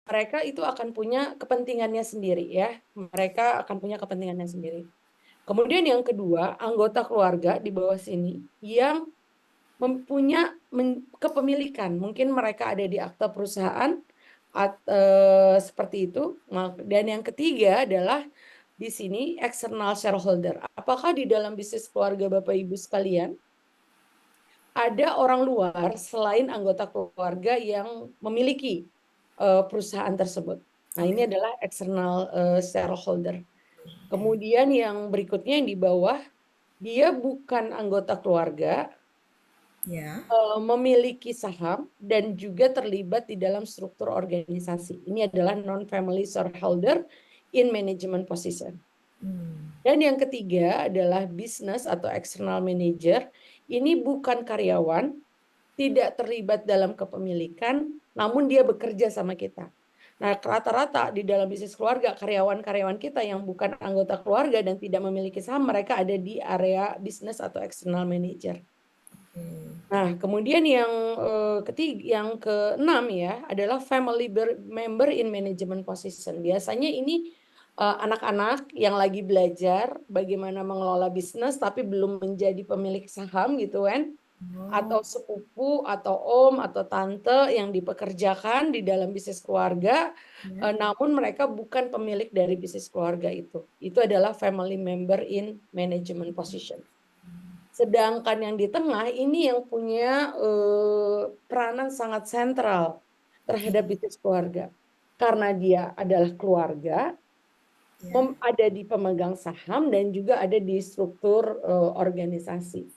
mereka itu akan punya kepentingannya sendiri ya. Mereka akan punya kepentingannya sendiri. Kemudian yang kedua, anggota keluarga di bawah sini yang mempunyai kepemilikan. Mungkin mereka ada di akta perusahaan seperti itu. Dan yang ketiga adalah di sini external shareholder. Apakah di dalam bisnis keluarga Bapak Ibu sekalian ada orang luar selain anggota keluarga yang memiliki perusahaan tersebut? Nah, ini adalah external shareholder. Kemudian yang berikutnya yang di bawah, dia bukan anggota keluarga, Ya. memiliki saham dan juga terlibat di dalam struktur organisasi. Ini adalah non-family shareholder in management position. Dan yang ketiga adalah business atau external manager. Ini bukan karyawan, tidak terlibat dalam kepemilikan, namun dia bekerja sama kita. Nah, rata-rata di dalam bisnis keluarga, karyawan-karyawan kita yang bukan anggota keluarga dan tidak memiliki saham, mereka ada di area business atau external manager. Nah, kemudian yang yang keenam ya adalah family member in management position. Biasanya ini anak-anak yang lagi belajar bagaimana mengelola bisnis tapi belum menjadi pemilik saham gitu kan, Oh, atau sepupu atau om atau tante yang dipekerjakan di dalam bisnis keluarga, ya. namun mereka bukan pemilik dari bisnis keluarga itu. Itu adalah family member in management position. Sedangkan yang di tengah ini yang punya peranan sangat sentral terhadap bisnis keluarga. Karena dia adalah keluarga, Ya. ada di pemegang saham dan juga ada di struktur organisasi.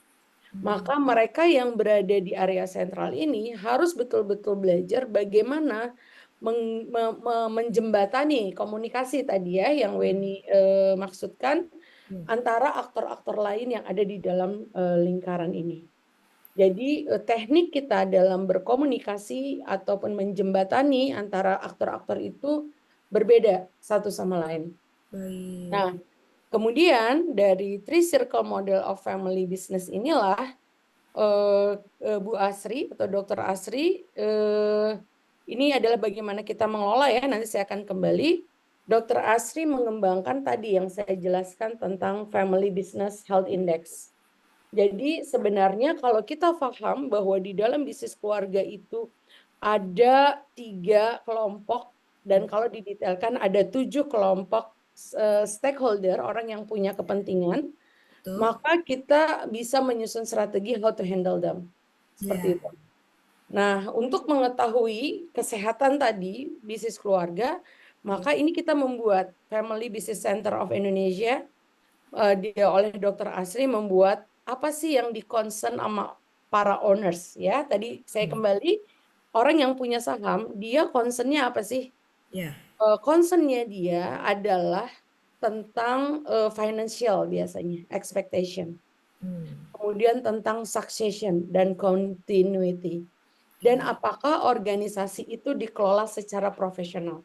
Maka mereka yang berada di area sentral ini harus betul-betul belajar bagaimana menjembatani komunikasi tadi ya yang Weni maksudkan antara aktor-aktor lain yang ada di dalam lingkaran ini. Jadi teknik kita dalam berkomunikasi ataupun menjembatani antara aktor-aktor itu berbeda satu sama lain. Baik. Nah, kemudian dari Three Circle Model of Family Business inilah Bu Asri atau Dr. Asri, ini adalah bagaimana kita mengelola ya, nanti saya akan kembali. Dr. Asri mengembangkan tadi yang saya jelaskan tentang Family Business Health Index. Jadi sebenarnya kalau kita paham bahwa di dalam bisnis keluarga itu ada 3 kelompok dan kalau didetailkan ada 7 kelompok stakeholder, orang yang punya kepentingan, Betul. maka kita bisa menyusun strategi how to handle them. Ya. Seperti itu. Nah, untuk mengetahui kesehatan tadi bisnis keluarga, maka ini kita membuat Family Business Center of Indonesia dia oleh Dr. Asri membuat apa sih yang di-concern sama para owners ya. Tadi saya kembali, orang yang punya saham, dia concern-nya apa sih? Ya. Concern-nya dia adalah tentang financial biasanya, expectation. Kemudian tentang succession dan continuity. Dan apakah organisasi itu dikelola secara profesional.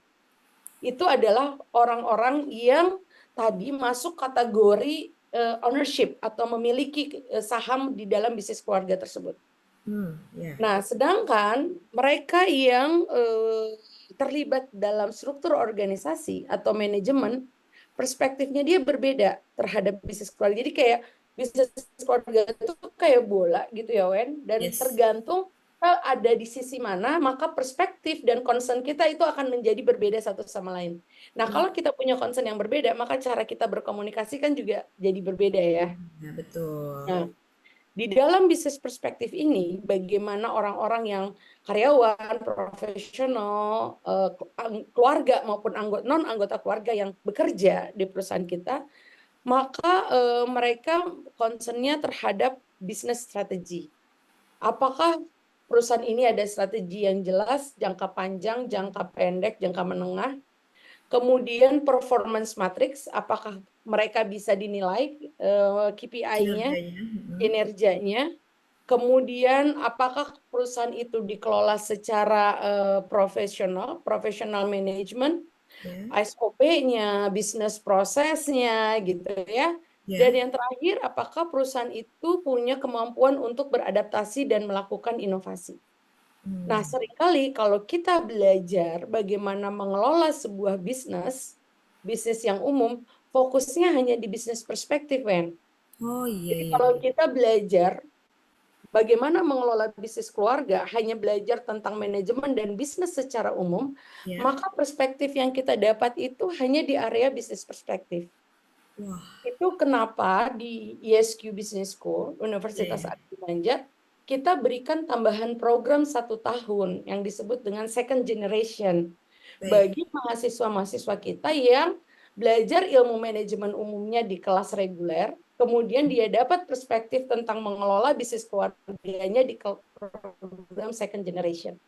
Itu adalah orang-orang yang tadi masuk kategori ownership atau memiliki saham di dalam bisnis keluarga tersebut. Ya. Nah, sedangkan mereka yang terlibat dalam struktur organisasi atau manajemen, perspektifnya dia berbeda terhadap bisnis keluarga. Jadi kayak bisnis keluarga itu kayak bola gitu ya, Wen, dan Yes. tergantung ada di sisi mana, maka perspektif dan concern kita itu akan menjadi berbeda satu sama lain. Nah, kalau kita punya concern yang berbeda, maka cara kita berkomunikasi kan juga jadi berbeda ya. Ya, betul. Nah, di dalam bisnis perspektif ini, bagaimana orang-orang yang karyawan, profesional, keluarga maupun non anggota keluarga yang bekerja di perusahaan kita, maka mereka concern-nya terhadap bisnis strategi. Apakah perusahaan ini ada strategi yang jelas, jangka panjang, jangka pendek, jangka menengah? Kemudian performance matrix, apakah mereka bisa dinilai KPI-nya, Kinerjanya. kinerjanya? Kemudian apakah perusahaan itu dikelola secara profesional, professional management, Ya. SOP-nya, bisnis prosesnya gitu ya. Dan Ya. yang terakhir, apakah perusahaan itu punya kemampuan untuk beradaptasi dan melakukan inovasi. Nah, seringkali kalau kita belajar bagaimana mengelola sebuah bisnis yang umum, fokusnya hanya di bisnis perspektif, Wen. Oh, iya Jadi iya kalau iya. kita belajar bagaimana mengelola bisnis keluarga, hanya belajar tentang manajemen dan bisnis secara umum, Ya. maka perspektif yang kita dapat itu hanya di area bisnis perspektif. Wah, Itu kenapa di ISQ Business School, iya Universitas iya. Advent Banjar, kita berikan tambahan program 1 tahun yang disebut dengan second generation Baik. bagi mahasiswa-mahasiswa kita yang belajar ilmu manajemen umumnya di kelas reguler, kemudian dia dapat perspektif tentang mengelola bisnis keluarganya di program second generation.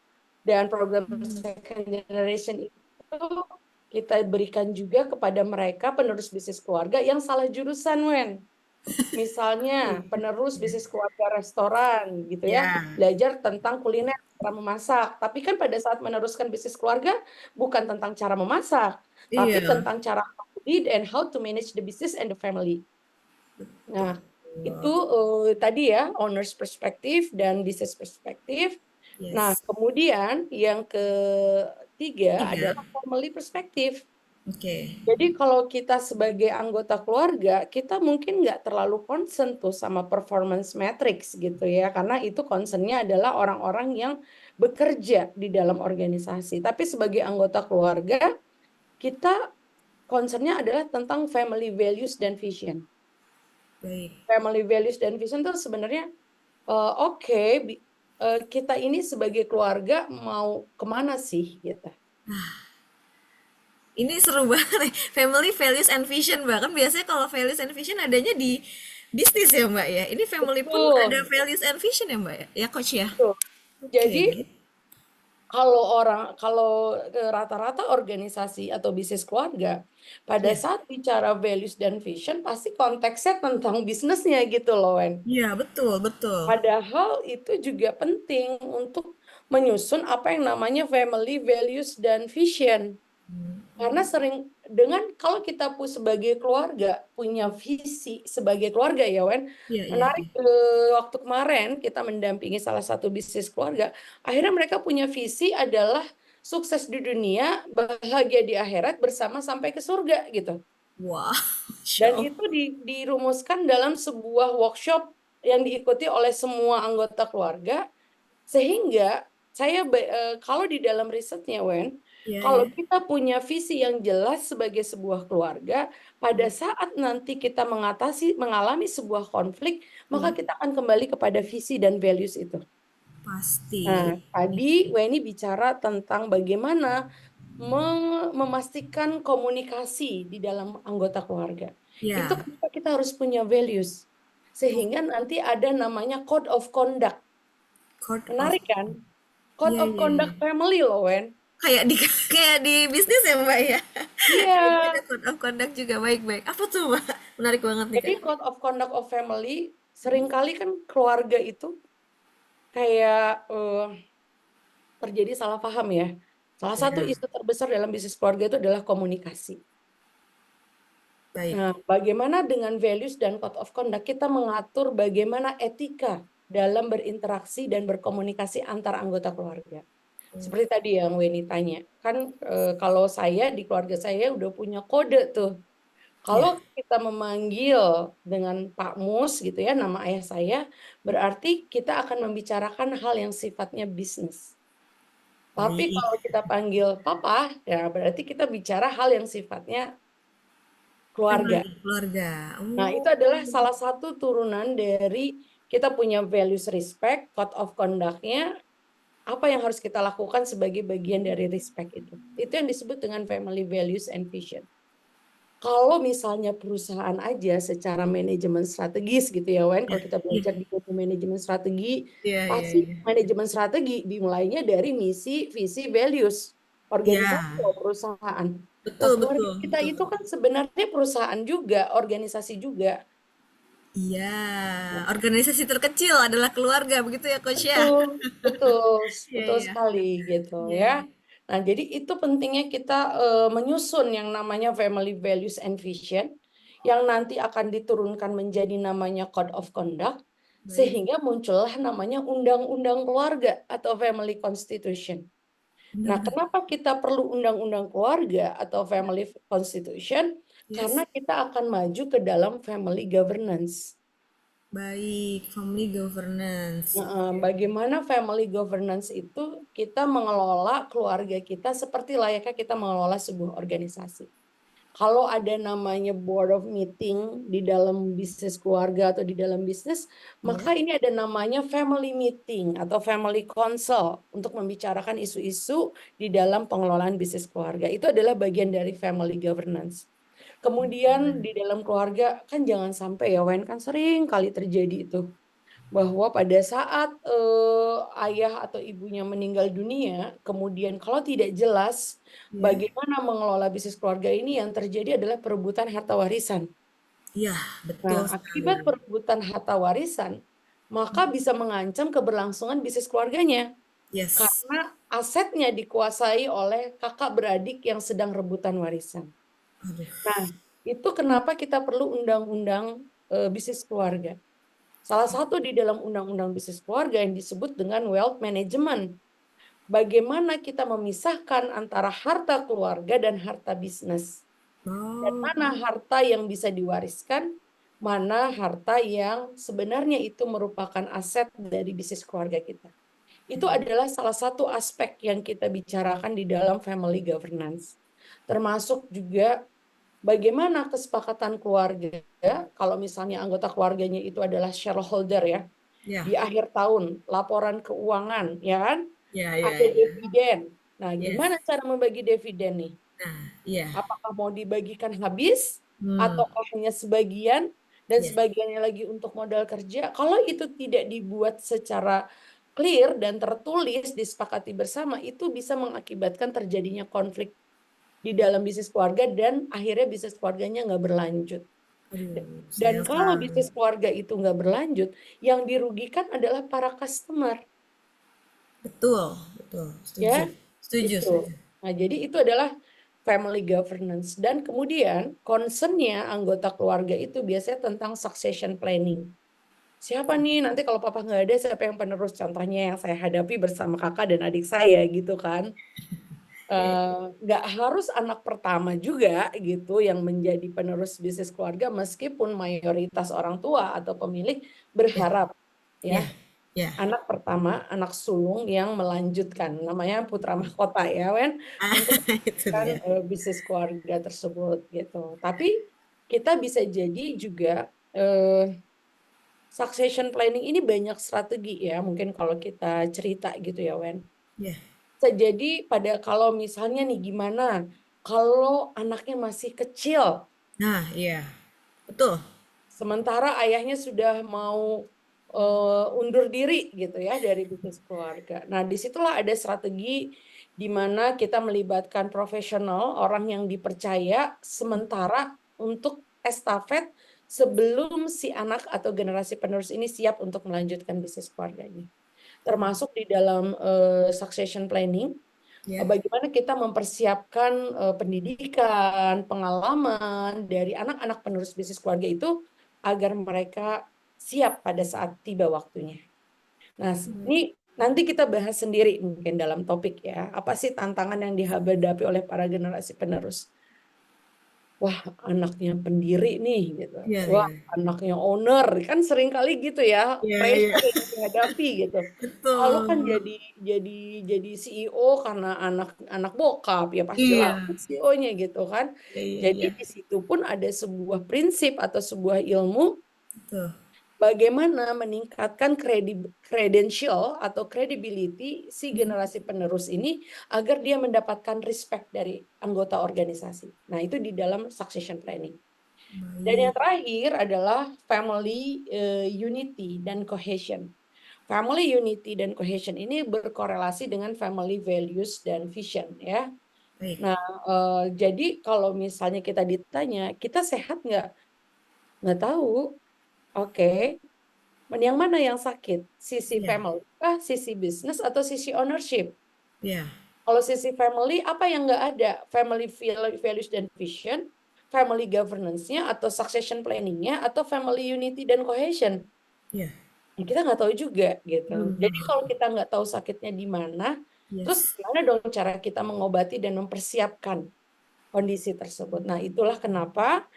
Dan program second generation itu kita berikan juga kepada mereka penerus bisnis keluarga yang salah jurusan, Wen. Misalnya penerus bisnis keluarga restoran gitu ya, Ya, belajar tentang kuliner, cara memasak. Tapi kan pada saat meneruskan bisnis keluarga bukan tentang cara memasak, tapi iya. tentang cara how to lead and how to manage the business and the family. Nah, itu tadi ya owner's perspective dan business perspective. Nah, Yes. kemudian yang ketiga Tiga. adalah family perspective. Oke. Jadi kalau kita sebagai anggota keluarga, kita mungkin nggak terlalu concern tuh sama performance matrix gitu ya, karena itu concernnya adalah orang-orang yang bekerja di dalam organisasi. Tapi sebagai anggota keluarga, kita concernnya adalah tentang family values dan vision. Baik. Family values dan vision itu sebenarnya oke, kita ini sebagai keluarga mau kemana sih gitu. Ini seru banget nih. Family values and vision, bahkan biasanya kalau values and vision adanya di bisnis ya Mbak ya. Ini family pun ada Betul, values and vision ya Mbak ya. Ya coach ya. betul. Jadi Oke. kalau rata-rata organisasi atau bisnis keluarga, pada Ya. saat bicara values dan vision pasti konteksnya tentang bisnisnya gitu loh, Wen. Iya, betul, betul. Padahal itu juga penting untuk menyusun apa yang namanya family values dan vision. Karena sering kalau kita sebagai keluarga punya visi sebagai keluarga ya, Wen. Iya, iya, Menarik iya. waktu kemarin kita mendampingi salah satu bisnis keluarga, akhirnya mereka punya visi adalah sukses di dunia, bahagia di akhirat bersama sampai ke surga gitu. Wah, Masya Dan Allah. itu dirumuskan dalam sebuah workshop yang diikuti oleh semua anggota keluarga, sehingga kalau di dalam risetnya, Wen, Iya, kalau iya. kita punya visi yang jelas sebagai sebuah keluarga, pada saat nanti kita mengalami sebuah konflik, maka Iya, kita akan kembali kepada visi dan values itu. pasti. Nah, tadi Weni bicara tentang bagaimana memastikan komunikasi di dalam anggota keluarga. Itu Ya. kenapa kita harus punya values. Sehingga nanti ada namanya code of conduct. Code of. Menarik kan? Code Iya, of iya, iya. conduct family loh, Wen. Kayak di kayak di bisnis ya Mbak ya. Iya. Jadi ada code of conduct juga baik-baik. Apa tuh Mbak? Menarik banget nih Jadi Kak. code of conduct of family, seringkali kan keluarga itu kayak terjadi salah paham ya. Salah satu Ya, isu terbesar dalam bisnis keluarga itu adalah komunikasi. baik. Nah, bagaimana dengan values dan code of conduct kita mengatur bagaimana etika dalam berinteraksi dan berkomunikasi antar anggota keluarga. Seperti tadi yang Weni tanya, kan kalau saya di keluarga saya udah punya kode tuh. Ya. Kalau kita memanggil dengan Pak Mus gitu ya, nama ayah saya, berarti kita akan membicarakan hal yang sifatnya bisnis. Tapi Baik. kalau kita panggil Papa, ya berarti kita bicara hal yang sifatnya keluarga. Family, keluarga. Nah, Oh. itu adalah salah satu turunan dari kita punya values respect, code of conduct-nya, apa yang harus kita lakukan sebagai bagian dari respect itu. Itu yang disebut dengan family values and vision. Kalau misalnya perusahaan aja secara manajemen strategis gitu ya, Wen, Ya, kalau kita ya. belajar di ilmu manajemen strategi, Iya, iya, pasti iya. manajemen strategi dimulainya dari misi, visi, values, organisasi Ya, atau perusahaan. Nah, betul, keluarga betul, kita betul. itu kan sebenarnya perusahaan juga, organisasi juga. Iya, organisasi terkecil adalah keluarga, begitu ya Coach ya? Betul, betul, Iya, betul iya. sekali gitu Iya, ya. iya. Nah, jadi itu pentingnya kita menyusun yang namanya family values and vision yang nanti akan diturunkan menjadi namanya code of conduct Baik. Sehingga muncullah namanya undang-undang keluarga atau family constitution. Nah, Undang-undang. kenapa kita perlu undang-undang keluarga atau family constitution? Karena Yes. kita akan maju ke dalam family governance. Baik, family governance. Oke. Bagaimana family governance itu kita mengelola keluarga kita seperti layaknya kita mengelola sebuah organisasi. Kalau ada namanya board of meeting di dalam bisnis keluarga atau di dalam bisnis, maka Ya. ini ada namanya family meeting atau family council untuk membicarakan isu-isu di dalam pengelolaan bisnis keluarga. Itu adalah bagian dari family governance. Kemudian di dalam keluarga kan jangan sampai ya Wen, kan sering kali terjadi itu bahwa pada saat ayah atau ibunya meninggal dunia, kemudian kalau tidak jelas Ya. bagaimana mengelola bisnis keluarga ini, yang terjadi adalah perebutan harta warisan. Iya, betul Nah, sekali. akibat perebutan harta warisan, maka bisa mengancam keberlangsungan bisnis keluarganya Yes. karena asetnya dikuasai oleh kakak beradik yang sedang rebutan warisan. Aduh. Nah, itu kenapa kita perlu undang-undang bisnis keluarga. Salah satu di dalam undang-undang bisnis keluarga yang disebut dengan wealth management. Bagaimana kita memisahkan antara harta keluarga dan harta bisnis. Dan Oh, mana harta yang bisa diwariskan, mana harta yang sebenarnya itu merupakan aset dari bisnis keluarga kita. Itu adalah salah satu aspek yang kita bicarakan di dalam family governance. Termasuk juga bagaimana kesepakatan keluarga, kalau misalnya anggota keluarganya itu adalah shareholder ya, ya, di akhir tahun, laporan keuangan, ya kan? ya, ya, Ada ya. dividen. Nah, Yes. gimana cara membagi dividen nih? Nah, iya. Apakah mau dibagikan habis, Hmm. ataukah hanya sebagian, dan Yes. sebagiannya lagi untuk modal kerja? Kalau itu tidak dibuat secara clear dan tertulis, disepakati bersama, itu bisa mengakibatkan terjadinya konflik di dalam bisnis keluarga dan akhirnya bisnis keluarganya nggak berlanjut. Aduh, Dan sayang kalau sekali. bisnis keluarga itu nggak berlanjut, yang dirugikan adalah para customer, Betul, betul. Setuju. ya. Setuju, Itu. setuju. Nah, jadi itu adalah family governance. Dan kemudian concernnya anggota keluarga itu biasanya tentang succession planning. Siapa nih nanti kalau papa nggak ada, siapa yang penerus? Contohnya yang saya hadapi bersama kakak dan adik saya gitu kan. Nggak harus anak pertama juga gitu yang menjadi penerus bisnis keluarga, meskipun mayoritas orang tua atau pemilik Ya, berharap ya, ya ya. anak pertama, anak sulung yang melanjutkan, namanya putra mahkota ya Wen, Ah, untuk itu kan dia. bisnis keluarga tersebut gitu. Tapi kita bisa jadi juga succession planning ini banyak strategi ya, mungkin kalau kita cerita gitu ya Wen. Ya. Bisa jadi pada kalau misalnya nih gimana kalau anaknya masih kecil, Nah, iya. Betul. sementara ayahnya sudah mau undur diri gitu ya dari bisnis keluarga. Nah, disitulah ada strategi di mana kita melibatkan profesional, orang yang dipercaya sementara untuk estafet sebelum si anak atau generasi penerus ini siap untuk melanjutkan bisnis keluarganya. Termasuk di dalam succession planning, Ya. bagaimana kita mempersiapkan pendidikan, pengalaman dari anak-anak penerus bisnis keluarga itu agar mereka siap pada saat tiba waktunya. Nah, ini nanti kita bahas sendiri mungkin dalam topik ya. Apa sih tantangan yang dihadapi oleh para generasi penerus? Wah, anaknya pendiri nih gitu. Iya, Wah, iya. anaknya owner, kan sering kali gitu ya, Iya, iya. pressure yang dihadapi gitu. Kalau kan Betul. jadi jadi CEO karena anak bokap ya pastilah Iya. CEO-nya gitu kan. Iya, iya, Jadi iya. di situ pun ada sebuah prinsip atau sebuah ilmu Betul. bagaimana meningkatkan credential atau credibility si generasi penerus ini agar dia mendapatkan respect dari anggota organisasi. Nah, itu di dalam succession planning. Dan yang Baik. terakhir adalah family unity dan cohesion. Family unity dan cohesion ini berkorelasi dengan family values dan vision ya. Baik. Nah, jadi kalau misalnya kita ditanya, kita sehat nggak? Nggak tahu. Oke, yang mana yang sakit? Sisi Iya. family kah, sisi bisnis, atau sisi ownership? Iya. Kalau sisi family, apa yang nggak ada? Family values dan vision, family governance-nya, atau succession planning-nya, atau family unity dan cohesion. Iya. Ya, kita nggak tahu juga gitu. Jadi Benar. kalau kita nggak tahu sakitnya di mana, terus Yes. gimana dong cara kita mengobati dan mempersiapkan kondisi tersebut. Nah, itulah kenapa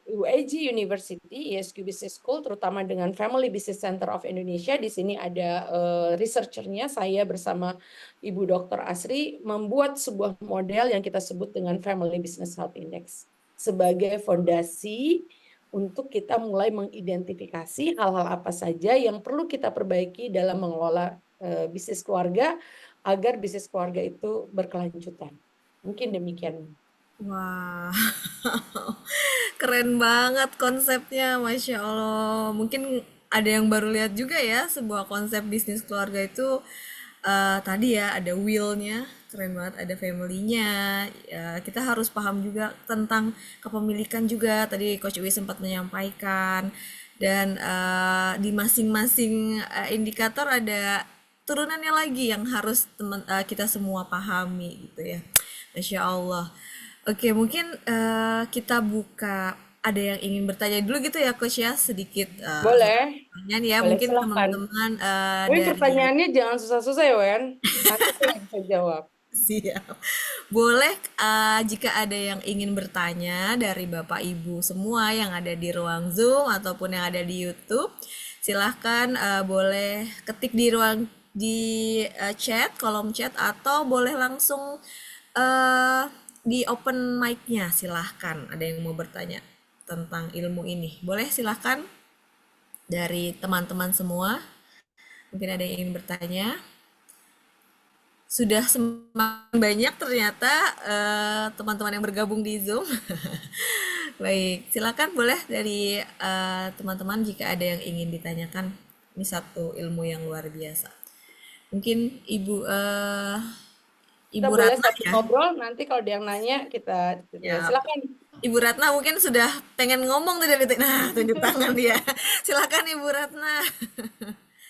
UIG University, ISQ Business School, terutama dengan Family Business Center of Indonesia, di sini ada researchernya, saya bersama Ibu Dr. Asri, membuat sebuah model yang kita sebut dengan Family Business Health Index sebagai fondasi untuk kita mulai mengidentifikasi hal-hal apa saja yang perlu kita perbaiki dalam mengelola bisnis keluarga agar bisnis keluarga itu berkelanjutan. Mungkin demikian. Wah, keren banget konsepnya, Masya Allah. Mungkin ada yang baru lihat juga ya, sebuah konsep bisnis keluarga itu tadi ya ada will-nya, keren banget, ada family-nya. Ya, kita harus paham juga tentang kepemilikan juga. Tadi Coach Uwi sempat menyampaikan. Dan di masing-masing indikator ada turunannya lagi yang harus kita semua pahami gitu ya. Masya Allah. Oke, mungkin kita buka, ada yang ingin bertanya dulu gitu ya Coach ya, sedikit satu Boleh, pertanyaan ya, boleh mungkin silahkan. teman-teman Tapi dari pertanyaannya jangan susah-susah ya, Wen. Nanti saya yang bisa jawab. siap. Boleh jika ada yang ingin bertanya dari Bapak Ibu semua yang ada di ruang Zoom ataupun yang ada di YouTube, silahkan boleh ketik di ruang di chat, kolom chat, atau boleh langsung eh, di open mic-nya, silahkan. Ada yang mau bertanya tentang ilmu ini. Boleh silahkan dari teman-teman semua. Mungkin ada yang ingin bertanya. Sudah semakin banyak ternyata teman-teman yang bergabung di Zoom. Baik, silakan boleh dari teman-teman jika ada yang ingin ditanyakan. Ini satu ilmu yang luar biasa. Mungkin Kita Ibu boleh Ratna sambil ya. ngobrol, nanti kalau ada yang nanya, kita Ya, silakan. Ibu Ratna mungkin sudah pengen ngomong tuh dari nah tunjuk tangan dia. Silakan Ibu Ratna.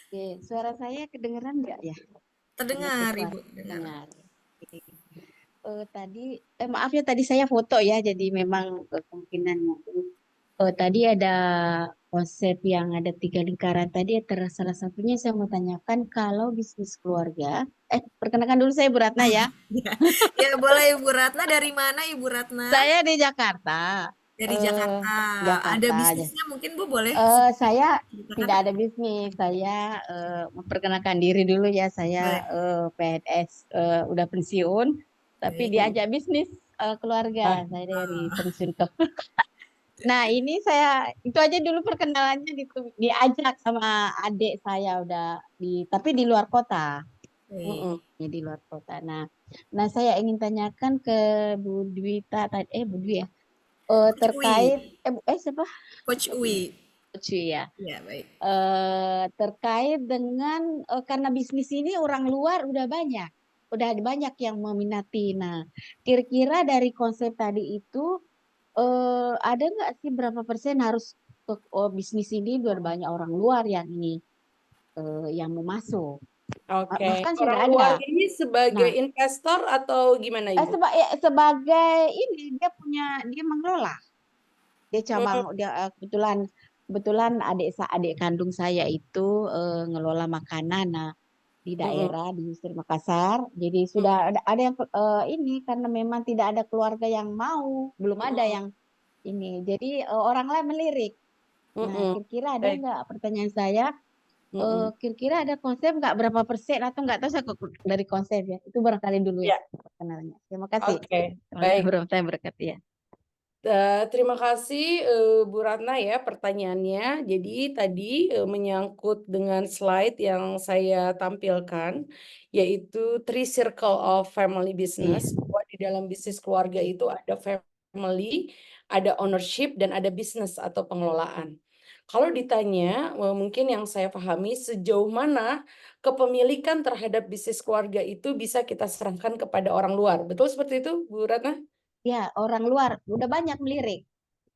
Oke, suara saya kedengeran nggak ya? Terdengar Suara Ibu, dengar. dengar. Oke. Tadi, maaf ya tadi saya foto ya, jadi memang kemungkinannya. Tadi ada konsep yang ada 3 lingkaran tadi, salah satunya saya mau tanyakan kalau bisnis keluarga. Perkenalkan dulu saya Bu Ratna ya. Ya, ya boleh Ibu Ratna, dari mana Ibu Ratna? Saya di Jakarta. Dari Eh, Jakarta. Ada Jakarta. bisnisnya mungkin Bu boleh Saya ceritakan? tidak ada bisnis. Saya memperkenalkan diri dulu ya. Saya Boleh. PNS, udah pensiun, tapi Baik. diajak bisnis keluarga. Ah, Saya dari pensiun ke. Nah, ini saya itu aja dulu perkenalannya diajak sama adik saya udah tapi di luar kota. Baik. mm-mm. Ya, di luar kota. Nah, saya ingin tanyakan ke Bu Dwita tadi, Bu Dwi ya, Coach terkait Uwi. siapa? Coach Uwi. Cuy ya. Ya, baik. Terkait dengan karena bisnis ini orang luar udah banyak yang meminati. Nah, kira-kira dari konsep tadi itu ada nggak sih berapa persen harus bisnis ini udah banyak orang luar yang ini yang mau masuk? Oke, Bahkan orang sudah ada. luar ini sebagai Nah, investor atau gimana, Ibu? sebagai ini dia mengelola. Dia cabang Mm, dia kebetulan kebetulan adik kandung saya itu ngelola makanan. Nah, di mm-mm, daerah di Industri Makassar. Jadi sudah mm-mm, ada yang ini karena memang tidak ada keluarga yang mau, belum ada mm-mm, yang ini. Jadi orang lain melirik. Nah, mm-mm. kira-kira ada Baik, nggak pertanyaan saya? mm-mm. Kira-kira ada konsep nggak berapa persen atau nggak tahu saya dari konsep ya. Itu barangkali dulu ya Ya, perkenalannya. Terima kasih. oke, Waalaikumsalam baik. warahmatullahi wabarakatuh ya. Terima kasih Bu Ratna ya pertanyaannya. Jadi tadi menyangkut dengan slide yang saya tampilkan, yaitu three circle of family Iya. business. Bahwa di dalam bisnis keluarga itu ada family, ada ownership, dan ada bisnis atau pengelolaan. Kalau ditanya, mungkin yang saya pahami sejauh mana kepemilikan terhadap bisnis keluarga itu bisa kita serahkan kepada orang luar. Betul seperti itu, Bu Ratna? Ya, orang luar udah banyak melirik.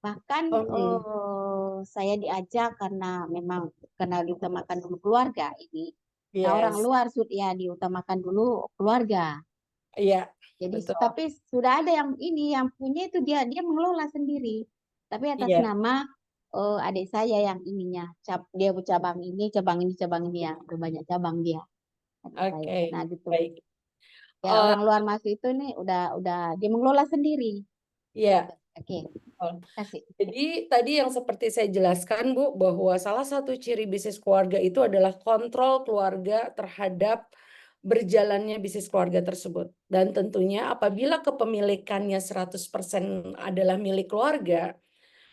Bahkan Hmm. saya diajak karena memang karena diutamakan dulu keluarga ini. Nah, orang Yes, luar ya diutamakan dulu keluarga. iya, Jadi betul. tapi sudah ada yang ini yang punya itu dia dia mengelola sendiri. Tapi atas Iya, nama adik saya yang ininya, dia cabang ini, cabang ini, cabang ini ya, udah banyak cabang dia. Adik saya. Oke, Nah gitu. baik. Ya Eh, orang luar masuk itu nih udah dia mengelola sendiri. ya. Gitu. Oke, kasih. Jadi tadi yang seperti saya jelaskan Bu, bahwa salah satu ciri bisnis keluarga itu adalah kontrol keluarga terhadap berjalannya bisnis keluarga tersebut. Dan tentunya apabila kepemilikannya 100% adalah milik keluarga,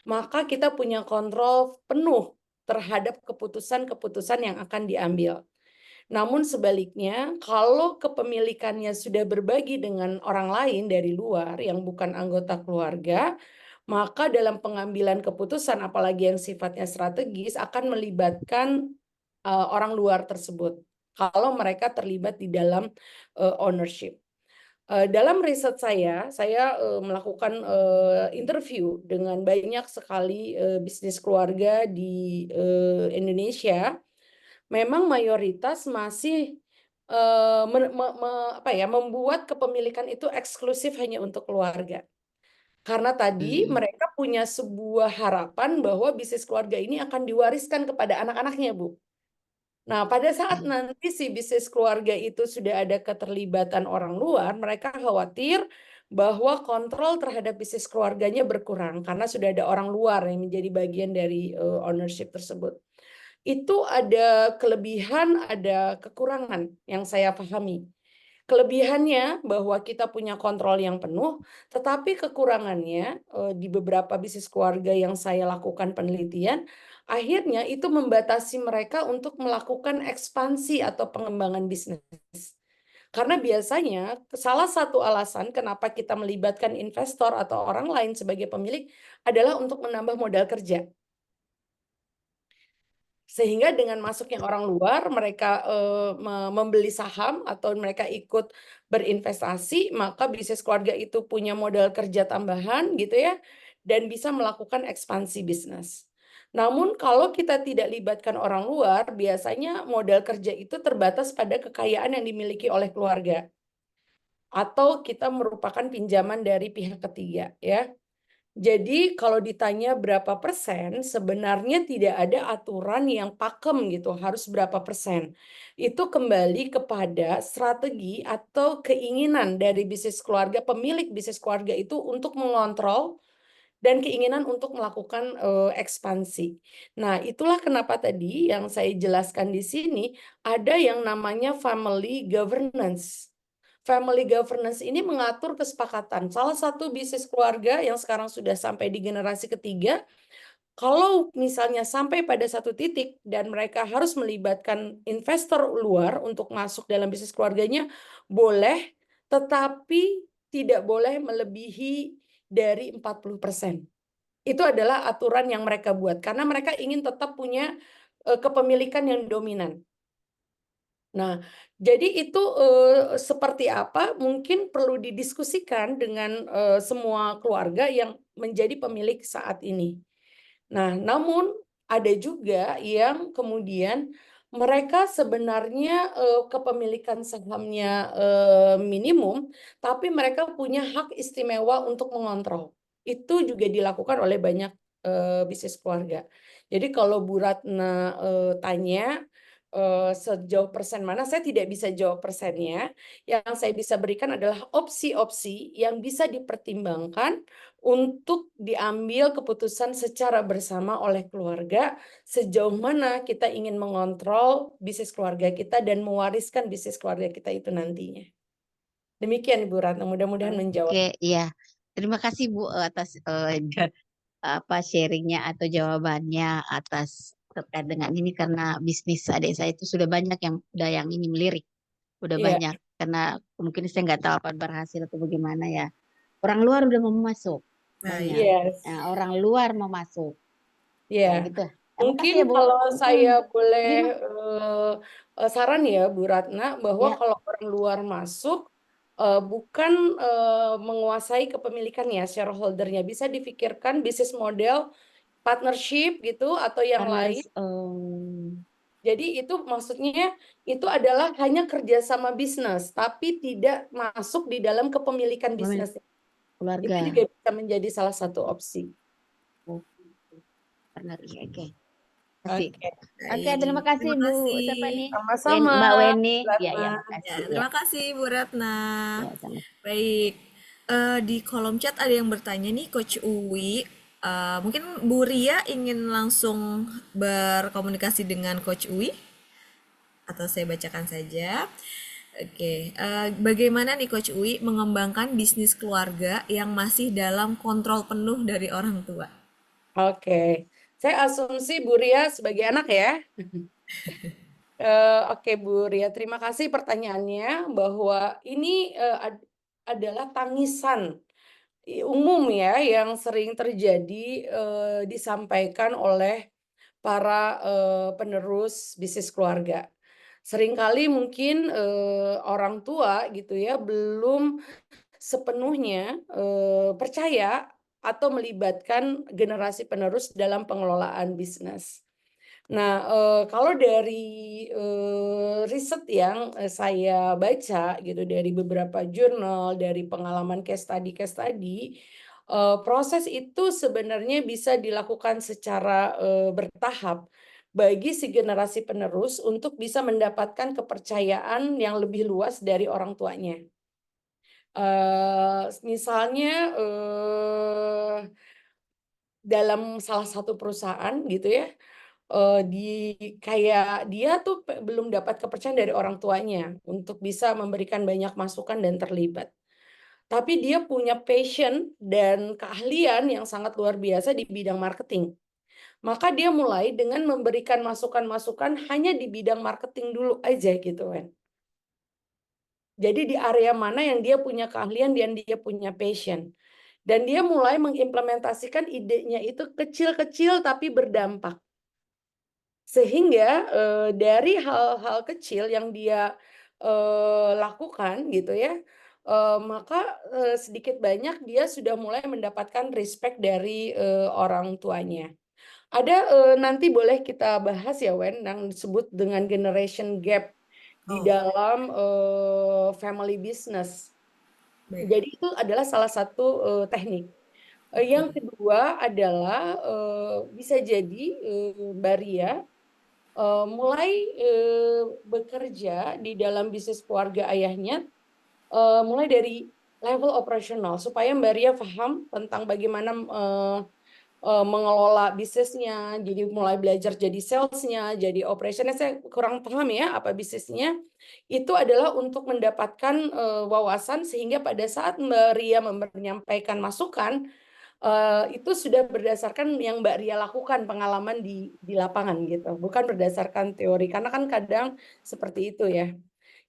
maka kita punya kontrol penuh terhadap keputusan-keputusan yang akan diambil. Namun sebaliknya, kalau kepemilikannya sudah berbagi dengan orang lain dari luar yang bukan anggota keluarga, maka dalam pengambilan keputusan, apalagi yang sifatnya strategis, akan melibatkan orang luar tersebut. Kalau mereka terlibat di dalam ownership. Dalam riset saya melakukan interview dengan banyak sekali bisnis keluarga di Indonesia. Memang mayoritas masih membuat kepemilikan itu eksklusif hanya untuk keluarga. Karena tadi mereka punya sebuah harapan bahwa bisnis keluarga ini akan diwariskan kepada anak-anaknya, Bu. Nah, pada saat nanti si bisnis keluarga itu sudah ada keterlibatan orang luar, mereka khawatir bahwa kontrol terhadap bisnis keluarganya berkurang karena sudah ada orang luar yang menjadi bagian dari ownership tersebut. Itu ada kelebihan, ada kekurangan yang saya pahami. Kelebihannya bahwa kita punya kontrol yang penuh, tetapi kekurangannya di beberapa bisnis keluarga yang saya lakukan penelitian, akhirnya itu membatasi mereka untuk melakukan ekspansi atau pengembangan bisnis. Karena biasanya salah satu alasan kenapa kita melibatkan investor atau orang lain sebagai pemilik adalah untuk menambah modal kerja. Sehingga dengan masuknya orang luar, mereka membeli saham atau mereka ikut berinvestasi, maka bisnis keluarga itu punya modal kerja tambahan gitu ya, dan bisa melakukan ekspansi bisnis. Namun kalau kita tidak libatkan orang luar, biasanya modal kerja itu terbatas pada kekayaan yang dimiliki oleh keluarga. Atau kita merupakan pinjaman dari pihak ketiga ya. Jadi kalau ditanya berapa persen, sebenarnya tidak ada aturan yang pakem gitu, harus berapa persen. Itu kembali kepada strategi atau keinginan dari bisnis keluarga, pemilik bisnis keluarga itu untuk mengontrol dan keinginan untuk melakukan ekspansi. Nah, itulah kenapa tadi yang saya jelaskan di sini ada yang namanya family governance. Family governance ini mengatur kesepakatan. Salah satu bisnis keluarga yang sekarang sudah sampai di generasi ketiga, kalau misalnya sampai pada satu titik dan mereka harus melibatkan investor luar untuk masuk dalam bisnis keluarganya, boleh, tetapi tidak boleh melebihi dari 40%. Itu adalah aturan yang mereka buat, karena mereka ingin tetap punya kepemilikan yang dominan. Nah, jadi itu seperti apa mungkin perlu didiskusikan dengan semua keluarga yang menjadi pemilik saat ini. Nah, namun ada juga yang kemudian mereka sebenarnya kepemilikan sahamnya minimum, tapi mereka punya hak istimewa untuk mengontrol. Itu juga dilakukan oleh banyak bisnis keluarga. Jadi kalau Bu Ratna tanya sejauh persen mana, saya tidak bisa jawab persennya. Yang saya bisa berikan adalah opsi-opsi yang bisa dipertimbangkan untuk diambil keputusan secara bersama oleh keluarga sejauh mana kita ingin mengontrol bisnis keluarga kita dan mewariskan bisnis keluarga kita itu nantinya. Demikian Ibu Ratna, mudah-mudahan menjawab. Oke, iya. Terima kasih Bu atas sharingnya atau jawabannya atas terkait dengan ini, karena bisnis adik saya itu sudah banyak yang ini melirik, udah Iya, banyak, karena mungkin saya nggak tahu apa berhasil atau bagaimana ya. Orang luar udah mau masuk Nah, banyak. iya. yes, Nah, orang luar mau masuk. iya. Ya gitu. Terima kasih Mungkin ya Bu. kalau saya boleh Gimana? saran ya Bu Ratna, bahwa Ya, kalau orang luar masuk bukan menguasai kepemilikannya, shareholdernya, bisa difikirkan bisnis model partnership gitu atau yang karena lain. Jadi itu maksudnya itu adalah hanya kerjasama bisnis, tapi tidak masuk di dalam kepemilikan bisnis. Itu keluarga. juga bisa menjadi salah satu opsi. Partner. Iya, oke. Kasih. Oke, Oke, Baik, terima kasih terima Bu. kasih. Siapa nih? sama-sama, Mbak Weni. Ya, Ratna. ya, Ya, makasih ya. terima kasih Bu Ratna. Ya, sama. Baik, di kolom chat ada yang bertanya nih Coach Uwi. Mungkin Bu Ria ingin langsung berkomunikasi dengan Coach Uwi atau saya bacakan saja. Oke, bagaimana nih Coach Uwi mengembangkan bisnis keluarga yang masih dalam kontrol penuh dari orang tua? Oke, saya asumsi Bu Ria sebagai anak ya. Oke Bu Ria, terima kasih pertanyaannya bahwa ini adalah tangisan umum ya yang sering terjadi disampaikan oleh para penerus bisnis keluarga. Seringkali mungkin orang tua gitu ya belum sepenuhnya percaya atau melibatkan generasi penerus dalam pengelolaan bisnis. Nah, kalau dari riset yang saya baca gitu dari beberapa jurnal, dari pengalaman case study, proses itu sebenarnya bisa dilakukan secara bertahap bagi si generasi penerus untuk bisa mendapatkan kepercayaan yang lebih luas dari orang tuanya. Misalnya, dalam salah satu perusahaan gitu ya, di kayak dia tuh belum dapat kepercayaan dari orang tuanya untuk bisa memberikan banyak masukan dan terlibat. Tapi dia punya passion dan keahlian yang sangat luar biasa di bidang marketing. Maka dia mulai dengan memberikan masukan-masukan hanya di bidang marketing dulu aja gitu kan. Jadi di area mana yang dia punya keahlian dan dia punya passion. Dan dia mulai mengimplementasikan idenya itu kecil-kecil tapi berdampak. Sehingga, dari hal-hal kecil yang dia lakukan gitu ya, maka, sedikit banyak dia sudah mulai mendapatkan respect dari orang tuanya. Ada, nanti boleh kita bahas ya Wen, yang disebut dengan generation gap di Oh, dalam family business. baik. Jadi itu adalah salah satu teknik. Yang Oke. kedua adalah bisa jadi Mbak Ria mulai bekerja di dalam bisnis keluarga ayahnya, mulai dari level operasional supaya Mbak Ria paham tentang bagaimana mengelola bisnisnya. Jadi mulai belajar jadi salesnya, jadi operationnya. Saya kurang paham ya apa bisnisnya. Itu adalah untuk mendapatkan wawasan sehingga pada saat Mbak Ria menyampaikan masukan, itu sudah berdasarkan yang Mbak Ria lakukan pengalaman di lapangan gitu, bukan berdasarkan teori. Karena kan kadang seperti itu ya.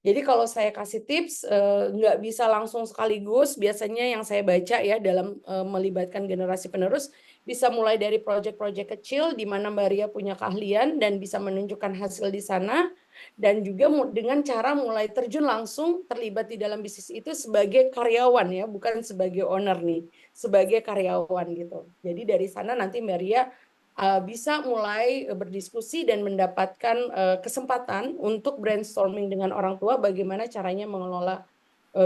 Jadi kalau saya kasih tips, nggak bisa langsung sekaligus, biasanya yang saya baca ya dalam melibatkan generasi penerus, bisa mulai dari proyek-proyek kecil di mana Mbak Ria punya keahlian dan bisa menunjukkan hasil di sana, dan juga dengan cara mulai terjun langsung terlibat di dalam bisnis itu sebagai karyawan ya, bukan sebagai owner nih, sebagai karyawan gitu. Jadi dari sana nanti Mbak Ria bisa mulai berdiskusi dan mendapatkan kesempatan untuk brainstorming dengan orang tua bagaimana caranya mengelola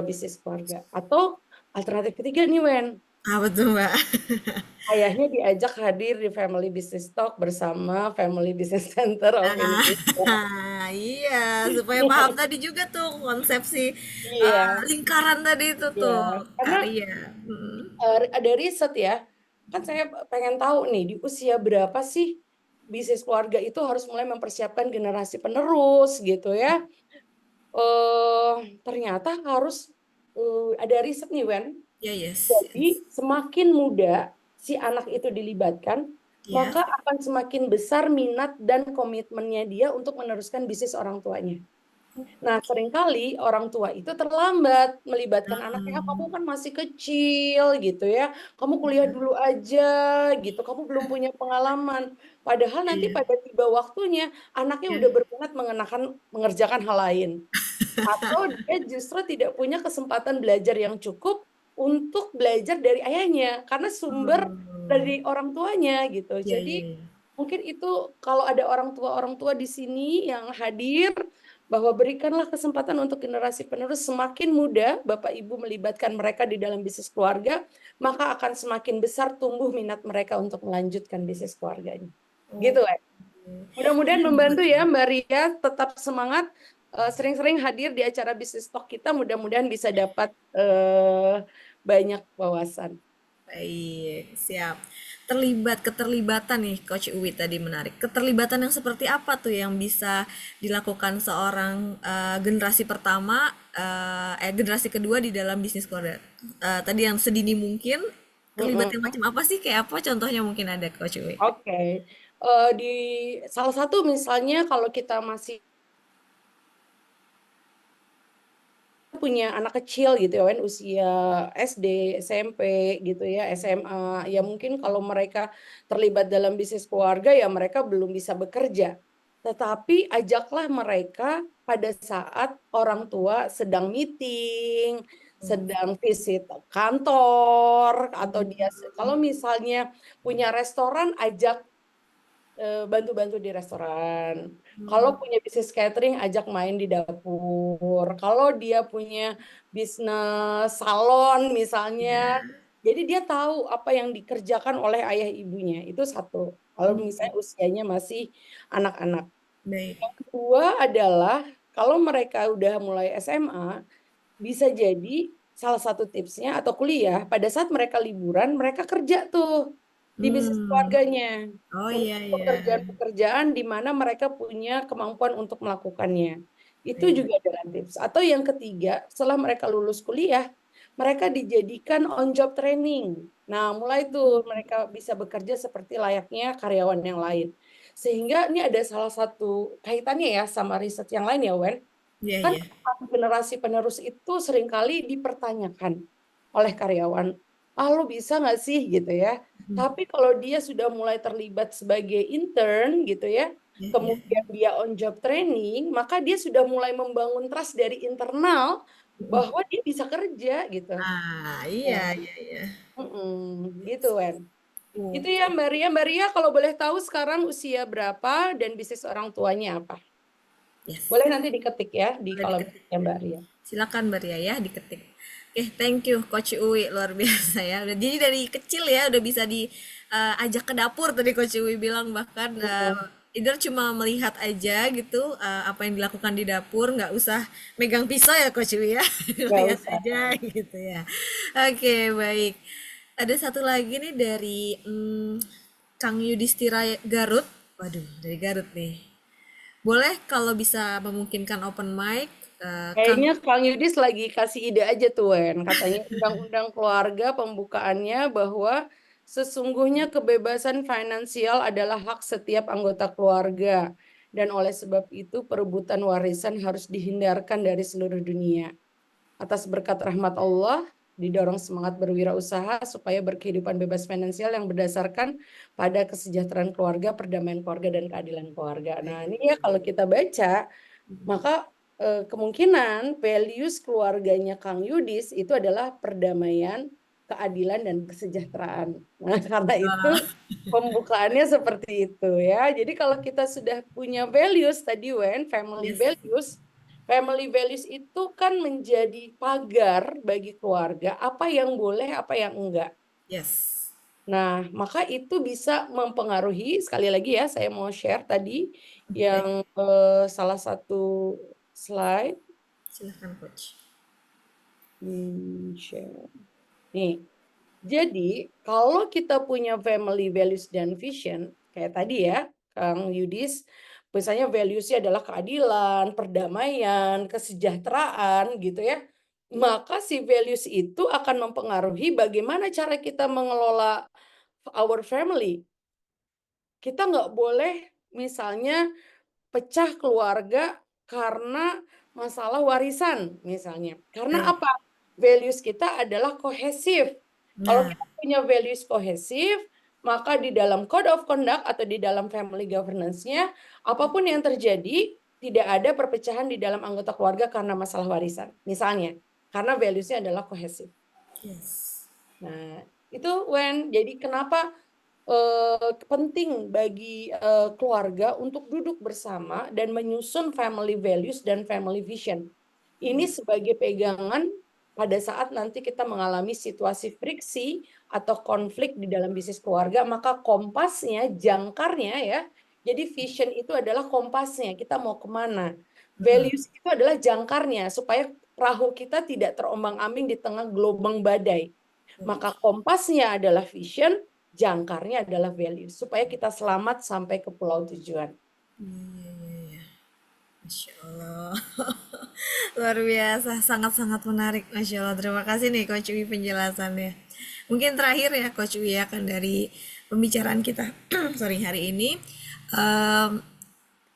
bisnis keluarga. Atau alternatif ketiga nih Wen, Apa tuh Mbak? ayahnya diajak hadir di Family Business Talk bersama Family Business Center of Indonesia. Ah, iya, supaya paham tadi juga tuh konsepsi Iya, lingkaran tadi itu iya. tuh, Karena karya. Mm. ada riset ya, kan saya pengen tahu nih di usia berapa sih bisnis keluarga itu harus mulai mempersiapkan generasi penerus gitu ya. Ternyata harus ada riset nih Wen, Ya, yes, yes. jadi semakin muda si anak itu dilibatkan, Ya. maka akan semakin besar minat dan komitmennya dia untuk meneruskan bisnis orang tuanya. Nah, seringkali orang tua itu terlambat melibatkan anaknya, "Ah, kamu kan masih kecil," gitu ya, "kamu kuliah dulu aja," gitu, "kamu belum punya pengalaman." Padahal nanti Iya. pada tiba waktunya, anaknya Ya. udah berminat mengerjakan hal lain. Atau dia justru tidak punya kesempatan belajar yang cukup untuk belajar dari ayahnya, karena sumber Oh, dari orang tuanya gitu. iya, iya, Jadi iya. mungkin itu kalau ada orang tua di sini yang hadir, bahwa berikanlah kesempatan untuk generasi penerus. Semakin mudah Bapak Ibu melibatkan mereka di dalam bisnis keluarga, maka akan semakin besar tumbuh minat mereka untuk melanjutkan bisnis keluarganya. Gitu, Wen. Mudah-mudahan membantu ya Mbak Ria, tetap semangat, sering-sering hadir di acara bisnis talk kita, mudah-mudahan bisa dapat banyak wawasan. Baik, siap. Keterlibatan nih Coach Uwi tadi menarik. Keterlibatan yang seperti apa tuh yang bisa dilakukan seorang generasi pertama, generasi kedua di dalam bisnis keluarga? Tadi yang sedini mungkin, terlibat yang macam apa sih? Kayak apa contohnya mungkin ada Coach Uwi? Oke. Di salah satu misalnya kalau kita masih punya anak kecil gitu ya, usia SD, SMP gitu ya, SMA, ya mungkin kalau mereka terlibat dalam bisnis keluarga ya mereka belum bisa bekerja. Tetapi ajaklah mereka pada saat orang tua sedang meeting, sedang visit kantor, atau dia kalau misalnya punya restoran, ajak bantu-bantu di restoran. Kalau punya bisnis catering, ajak main di dapur. Kalau dia punya bisnis salon misalnya, jadi dia tahu apa yang dikerjakan oleh ayah ibunya. Itu satu. Kalau misalnya usianya masih anak-anak. Baik. Yang kedua adalah kalau mereka udah mulai SMA, bisa jadi salah satu tipsnya atau kuliah, pada saat mereka liburan, mereka kerja tuh di bisnis keluarganya. Oh Untuk iya iya. pekerjaan-pekerjaan di mana mereka punya kemampuan untuk melakukannya. Itu Baik. juga adalah tips. Atau yang ketiga, setelah mereka lulus kuliah, mereka dijadikan on job training. Nah, mulai tuh mereka bisa bekerja seperti layaknya karyawan yang lain. Sehingga ini ada salah satu kaitannya ya sama riset yang lain ya, Wen. Iya Kan iya. generasi penerus itu seringkali dipertanyakan oleh karyawan, ah lu bisa nggak sih gitu ya. Tapi kalau dia sudah mulai terlibat sebagai intern gitu ya, Iya iya. kemudian dia on job training, maka dia sudah mulai membangun trust dari internal bahwa dia bisa kerja gitu. Ah iya Ya, iya iya. gitu Wen. Itu Oke. ya Mbak Ria. Mbak Ria kalau boleh tahu sekarang usia berapa dan bisnis orang tuanya apa? Yes. Boleh nanti diketik ya di Boleh kolom diketik. chatnya Mbak Ria. Silakan Mbak Ria ya diketik. Oke, thank you Coach Uwi, luar biasa ya. Jadi dari kecil ya udah bisa diajak ke dapur tadi Coach Uwi bilang, bahkan either cuma melihat aja gitu apa yang dilakukan di dapur, nggak usah megang pisau ya Coach Uwi ya. Nggak Lihat usah. aja gitu ya. Oke, baik. Ada satu lagi nih dari Kang Yudhistira Garut. Waduh, dari Garut nih. Boleh kalau bisa memungkinkan open mic, Kang. Kayaknya Kang Yudis lagi kasih ide aja tuh, Wen. Katanya undang-undang keluarga pembukaannya bahwa sesungguhnya kebebasan finansial adalah hak setiap anggota keluarga. Dan oleh sebab itu perebutan warisan harus dihindarkan dari seluruh dunia. Atas berkat rahmat Allah, didorong semangat berwirausaha supaya berkehidupan bebas finansial yang berdasarkan pada kesejahteraan keluarga, perdamaian keluarga, dan keadilan keluarga. Nah, ini ya kalau kita baca, maka kemungkinan values keluarganya Kang Yudis itu adalah perdamaian, keadilan, dan kesejahteraan. Nah, karena itu pembukaannya seperti itu ya. Jadi kalau kita sudah punya values tadi, Wen, Yes. family values itu kan menjadi pagar bagi keluarga, apa yang boleh, apa yang enggak. Yes. Nah, maka itu bisa mempengaruhi, sekali lagi ya, saya mau share tadi Baik, yang salah satu slide. silahkan Coach. Share. Nih, jadi kalau kita punya family values dan vision, kayak tadi ya, Kang Yudis, misalnya values-nya adalah keadilan, perdamaian, kesejahteraan gitu ya, maka si values itu akan mempengaruhi bagaimana cara kita mengelola our family. Kita nggak boleh misalnya pecah keluarga karena masalah warisan misalnya. Karena Baik. apa? Values kita adalah kohesif. Kalau Nah, kita punya values kohesif, maka di dalam code of conduct atau di dalam family governance-nya, apapun yang terjadi, tidak ada perpecahan di dalam anggota keluarga karena masalah warisan. Misalnya, karena values-nya adalah kohesif. yes. Nah, itu Wen. Jadi kenapa penting bagi keluarga untuk duduk bersama dan menyusun family values dan family vision. Ini sebagai pegangan pada saat nanti kita mengalami situasi friksi atau konflik di dalam bisnis keluarga, maka kompasnya, jangkarnya ya. Jadi vision itu adalah kompasnya, kita mau kemana. Values itu adalah jangkarnya, supaya perahu kita tidak terombang-ambing di tengah gelombang badai. Maka kompasnya adalah vision, jangkarnya adalah values, supaya kita selamat sampai ke pulau tujuan. Masya Allah. Luar biasa, sangat-sangat menarik. Masya Allah, terima kasih nih Coach Uwi penjelasannya. Mungkin terakhir ya Coach Uwi akan dari pembicaraan kita sorry hari ini em,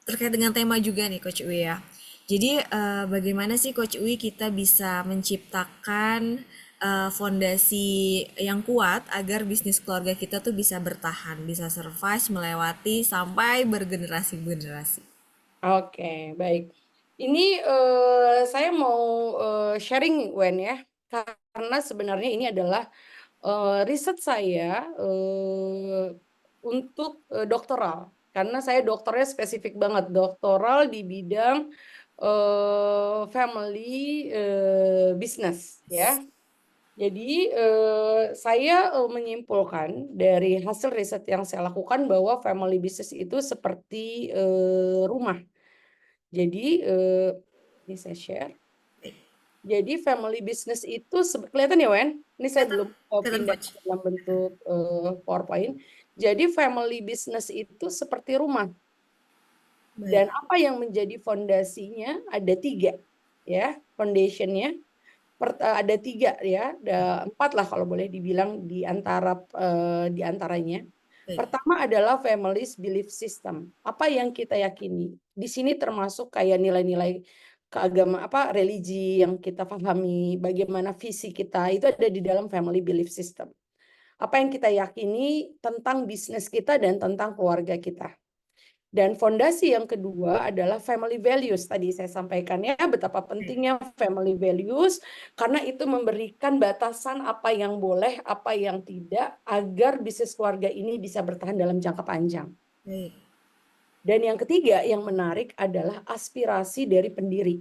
terkait dengan tema juga nih Coach Uwi ya. Jadi bagaimana sih Coach Uwi kita bisa menciptakan fondasi yang kuat agar bisnis keluarga kita tuh bisa bertahan, bisa survive, melewati sampai bergenerasi-generasi. Oke, baik. Ini saya mau sharing, Wen ya, karena sebenarnya ini adalah riset saya untuk doktoral, karena saya dokternya spesifik banget, doktoral di bidang family business ya. Jadi saya menyimpulkan dari hasil riset yang saya lakukan bahwa family business itu seperti rumah. Jadi ini saya share. Jadi family business itu kelihatan ya Wen? Ini saya Kelihatan, belum kelihatan pindah Coach. dalam bentuk PowerPoint. Jadi family business itu seperti rumah. Dan Baik. apa yang menjadi fondasinya ada 3 ya, foundationnya. Ada 3 ya, ada 4 lah kalau boleh dibilang di antaranya. Baik. Pertama adalah family's belief system. Apa yang kita yakini. Di sini termasuk kayak nilai-nilai keagamaan, religi yang kita pahami, bagaimana visi kita, itu ada di dalam family belief system. Apa yang kita yakini tentang bisnis kita dan tentang keluarga kita. Dan fondasi yang kedua adalah family values. Tadi saya sampaikan ya betapa pentingnya family values karena itu memberikan batasan apa yang boleh, apa yang tidak agar bisnis keluarga ini bisa bertahan dalam jangka panjang. Baik. Dan yang ketiga yang menarik adalah aspirasi dari pendiri.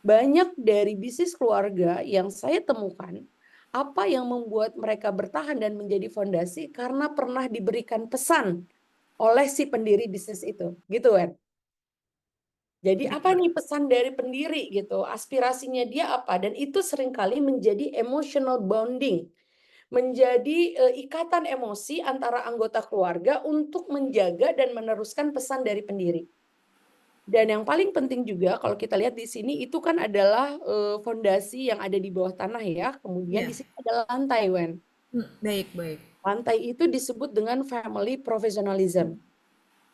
Banyak dari bisnis keluarga yang saya temukan, apa yang membuat mereka bertahan dan menjadi fondasi karena pernah diberikan pesan oleh si pendiri bisnis itu, gitu kan? Jadi apa nih pesan dari pendiri gitu, aspirasinya dia apa, dan itu seringkali menjadi emotional bonding, menjadi ikatan emosi antara anggota keluarga untuk menjaga dan meneruskan pesan dari pendiri. Dan yang paling penting juga kalau kita lihat di sini itu kan adalah fondasi yang ada di bawah tanah ya, kemudian Ya. di sini ada lantai, Wen. Baik, baik. Lantai itu disebut dengan family professionalism.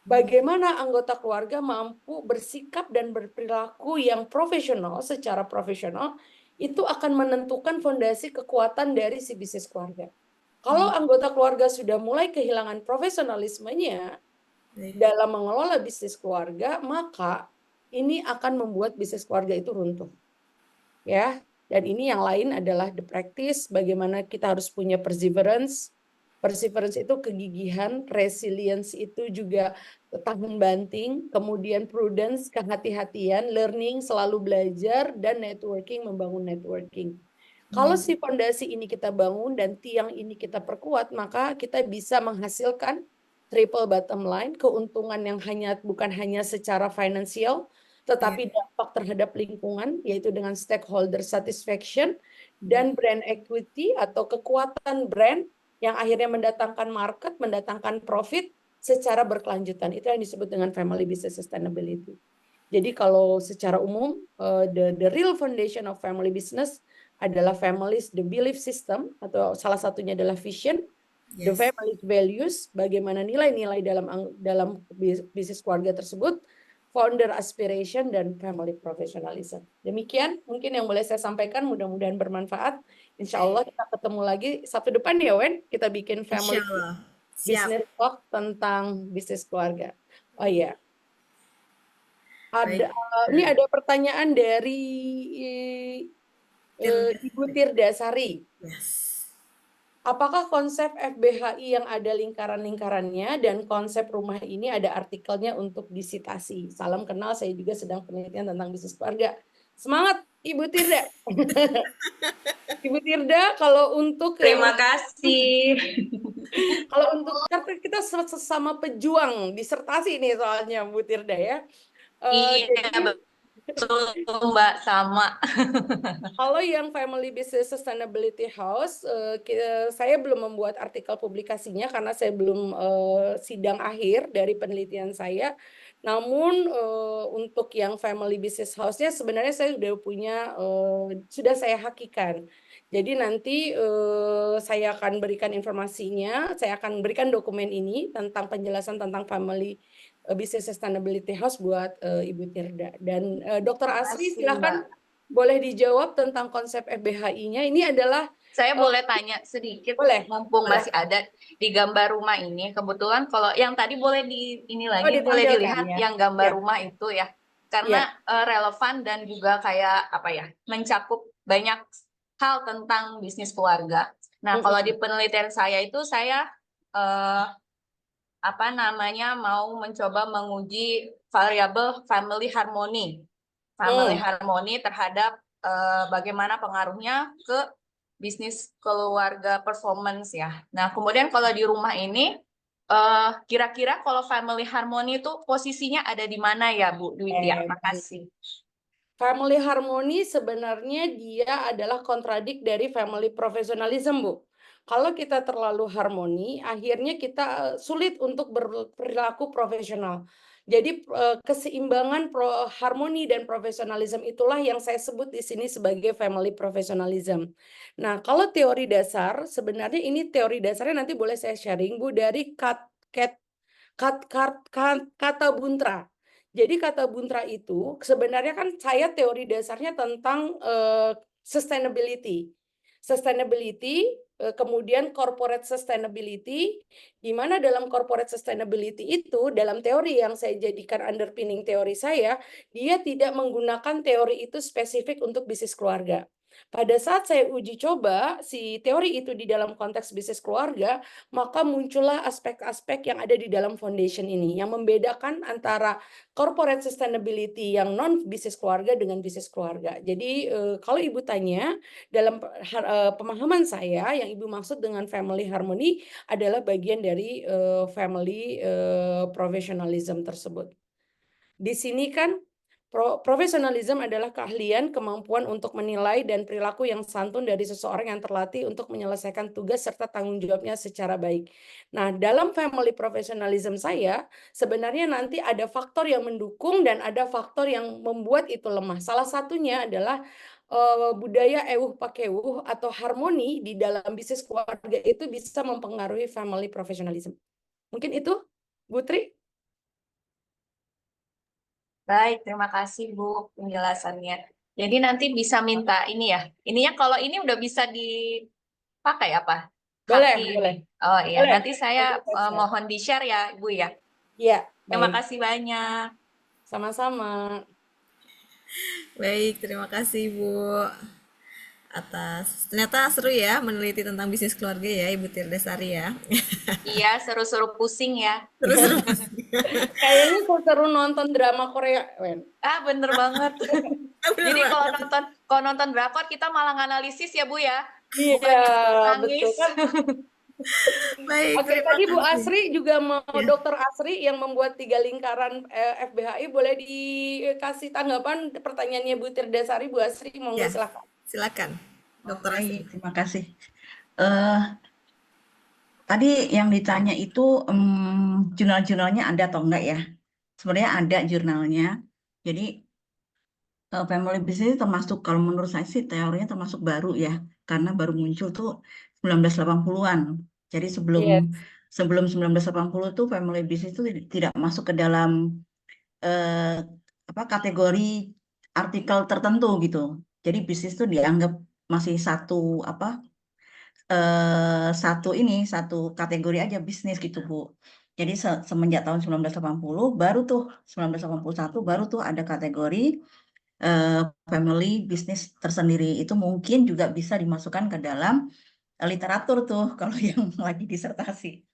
Bagaimana anggota keluarga mampu bersikap dan berperilaku yang profesional, secara profesional, itu akan menentukan fondasi kekuatan dari si bisnis keluarga. Kalau anggota keluarga sudah mulai kehilangan profesionalismenya Baik. dalam mengelola bisnis keluarga, maka ini akan membuat bisnis keluarga itu runtuh. Ya, dan ini yang lain adalah the practice, bagaimana kita harus punya perseverance. Perseverance itu kegigihan, resilience itu juga tahan banting, kemudian prudence, kehati-hatian, learning, selalu belajar, dan networking, membangun networking. Kalau si fondasi ini kita bangun dan tiang ini kita perkuat, maka kita bisa menghasilkan triple bottom line, keuntungan yang bukan hanya secara finansial, tetapi dampak terhadap lingkungan, yaitu dengan stakeholder satisfaction, dan brand equity atau kekuatan brand, yang akhirnya mendatangkan market, mendatangkan profit secara berkelanjutan. Itu yang disebut dengan family business sustainability. Jadi kalau secara umum, the real foundation of family business adalah families, the belief system, atau salah satunya adalah vision, the family values, bagaimana nilai-nilai dalam bisnis keluarga tersebut, founder aspiration, dan family professionalism. Demikian mungkin yang boleh saya sampaikan, mudah-mudahan bermanfaat. Insya Allah kita ketemu lagi Sabtu depan ya Wen, kita bikin family Insya Allah. Siap. business talk tentang bisnis keluarga. Oh iya, Baik. ini ada pertanyaan dari Tirda. Ibu Tirda Sari. Yes. Apakah konsep FBHI yang ada lingkaran-lingkarannya dan konsep rumah ini ada artikelnya untuk disitasi. Salam kenal, saya juga sedang penelitian tentang bisnis keluarga. Semangat Ibu Tirda. Ibu Tirda, kalau untuk Terima kasih. kalau untuk kita sesama pejuang disertasi nih soalnya Bu Tirda ya. Iya, betul Mbak, sama. Kalau yang Family Business Sustainability House, saya belum membuat artikel publikasinya karena saya belum sidang akhir dari penelitian saya. Namun untuk yang Family Business House-nya sebenarnya saya sudah punya, sudah saya hakikan. Jadi nanti saya akan berikan informasinya, saya akan berikan dokumen ini tentang penjelasan tentang Family Business Sustainability House buat Ibu Tirda. Dan Dr. Asri silahkan boleh dijawab tentang konsep FBHI-nya. Ini adalah Saya boleh tanya sedikit, boleh, mumpung boleh. masih ada di gambar rumah ini. Kebetulan kalau yang tadi boleh ini lagi, boleh ditampilkan dilihat ya. yang gambar Ya. rumah itu ya. Karena relevan dan juga kayak apa ya, mencakup banyak hal tentang bisnis keluarga. Nah, kalau di penelitian saya itu saya mau mencoba menguji variabel family harmony. Family harmony terhadap bagaimana pengaruhnya ke bisnis keluarga performance ya. Nah, kemudian kalau di rumah ini kira-kira kalau family harmony itu posisinya ada di mana ya, Bu Dwitya? Makasih. Family harmony sebenarnya dia adalah kontradik dari family professionalism, Bu. Kalau kita terlalu harmoni, akhirnya kita sulit untuk berperilaku profesional. Jadi keseimbangan harmoni dan profesionalism itulah yang saya sebut di sini sebagai family professionalism. Nah, kalau teori dasar, sebenarnya ini teori dasarnya nanti boleh saya sharing, Bu, dari kata Buntra. Jadi kata Buntra itu sebenarnya kan saya teori dasarnya tentang sustainability. Sustainability, kemudian corporate sustainability, di mana dalam corporate sustainability itu dalam teori yang saya jadikan underpinning teori saya, dia tidak menggunakan teori itu spesifik untuk bisnis keluarga. Pada saat saya uji coba si teori itu di dalam konteks bisnis keluarga, maka muncullah aspek-aspek yang ada di dalam foundation ini yang membedakan antara corporate sustainability yang non bisnis keluarga dengan bisnis keluarga. Jadi kalau Ibu tanya dalam pemahaman saya yang Ibu maksud dengan family harmony adalah bagian dari family professionalism tersebut. Di sini kan profesionalisme adalah keahlian, kemampuan untuk menilai dan perilaku yang santun dari seseorang yang terlatih untuk menyelesaikan tugas serta tanggung jawabnya secara baik. Nah, dalam family professionalism saya, sebenarnya nanti ada faktor yang mendukung dan ada faktor yang membuat itu lemah. Salah satunya adalah budaya ewuh pakewuh atau harmoni di dalam bisnis keluarga itu bisa mempengaruhi family professionalism. Mungkin itu, Bu Tri? Baik, terima kasih Bu penjelasannya. Jadi nanti bisa minta ini ya. Ininya kalau ini udah bisa dipakai apa? Boleh, Haki boleh. ini. Oh iya, Boleh. nanti saya mohon di-share ya, Bu ya. Iya, Terima baik. kasih banyak. Sama-sama. Baik, terima kasih Bu atas ternyata seru ya meneliti tentang bisnis keluarga ya Ibu Tirda Sari ya. Iya, seru-seru pusing ya. Terus Kayaknya seru nonton drama Korea, Wen. Ah, bener banget. Jadi kalau nonton drakor kita malah nganalisis ya Bu ya. Iya, Nangis. betul kan. baik, Oke, terima tadi Bu kasih. Asri juga mau Ya. Dr. Asri yang membuat 3 lingkaran FBHI, boleh dikasih tanggapan pertanyaannya Bu Tirda Sari, Bu Asri, monggo Ya. silakan. Silakan, Dr. Asri. Baik, terima kasih. Tadi yang ditanya itu jurnal-jurnalnya ada atau enggak ya? Sebenarnya ada jurnalnya. Jadi family business termasuk, kalau menurut saya sih teorinya termasuk baru ya, karena baru muncul tuh 1980-an. Jadi sebelum 1980 tuh family business itu tidak masuk ke dalam kategori artikel tertentu gitu. Jadi bisnis itu dianggap masih satu kategori aja bisnis gitu Bu. Jadi semenjak tahun 1981 baru tuh ada kategori family business tersendiri. Itu mungkin juga bisa dimasukkan ke dalam literatur tuh kalau yang lagi disertasi.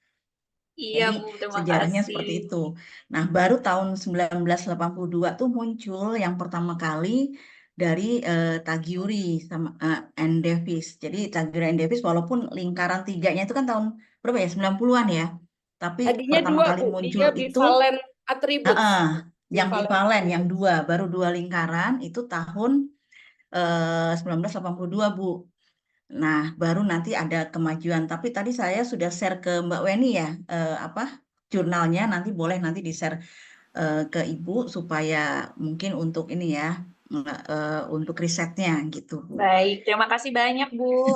Iya, Jadi Bu, terima sejarahnya kasih. seperti itu. Nah, baru tahun 1982 tuh muncul yang pertama kali dari Tagiuri sama and Davis. Jadi Tagiuri and Davis walaupun lingkaran tiganya itu kan tahun berapa ya? 90-an ya. Tapi Tadinya pertama dua, kali Bu. muncul Dia itu bivalen attributes. eh, yang Bivalen bivalen yang attributes. dua, baru dua lingkaran itu tahun 1982, Bu. Nah, baru nanti ada kemajuan. Tapi tadi saya sudah share ke Mbak Weni ya, apa jurnalnya nanti boleh nanti di-share ke Ibu supaya mungkin untuk ini ya, untuk risetnya gitu, Bu. Baik, terima kasih banyak, Bu.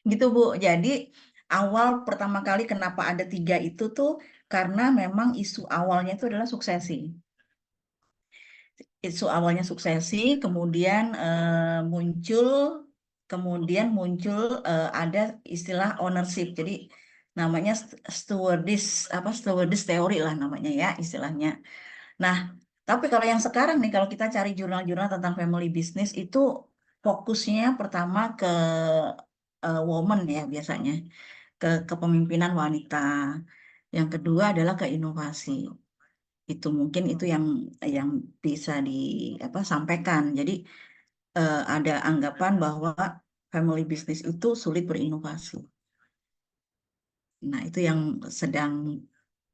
Gitu, Bu. Jadi awal pertama kali kenapa ada tiga itu tuh karena memang isu awalnya itu adalah suksesi. Isu awalnya suksesi, kemudian muncul ada istilah ownership. Jadi namanya stewardess teori lah namanya ya istilahnya. Nah, tapi kalau yang sekarang nih kalau kita cari jurnal-jurnal tentang family business itu fokusnya pertama ke woman ya biasanya, ke kepemimpinan wanita. Yang kedua adalah ke inovasi. Itu mungkin itu yang bisa di apa sampaikan. Jadi ada anggapan bahwa family business itu sulit berinovasi. Nah, itu yang sedang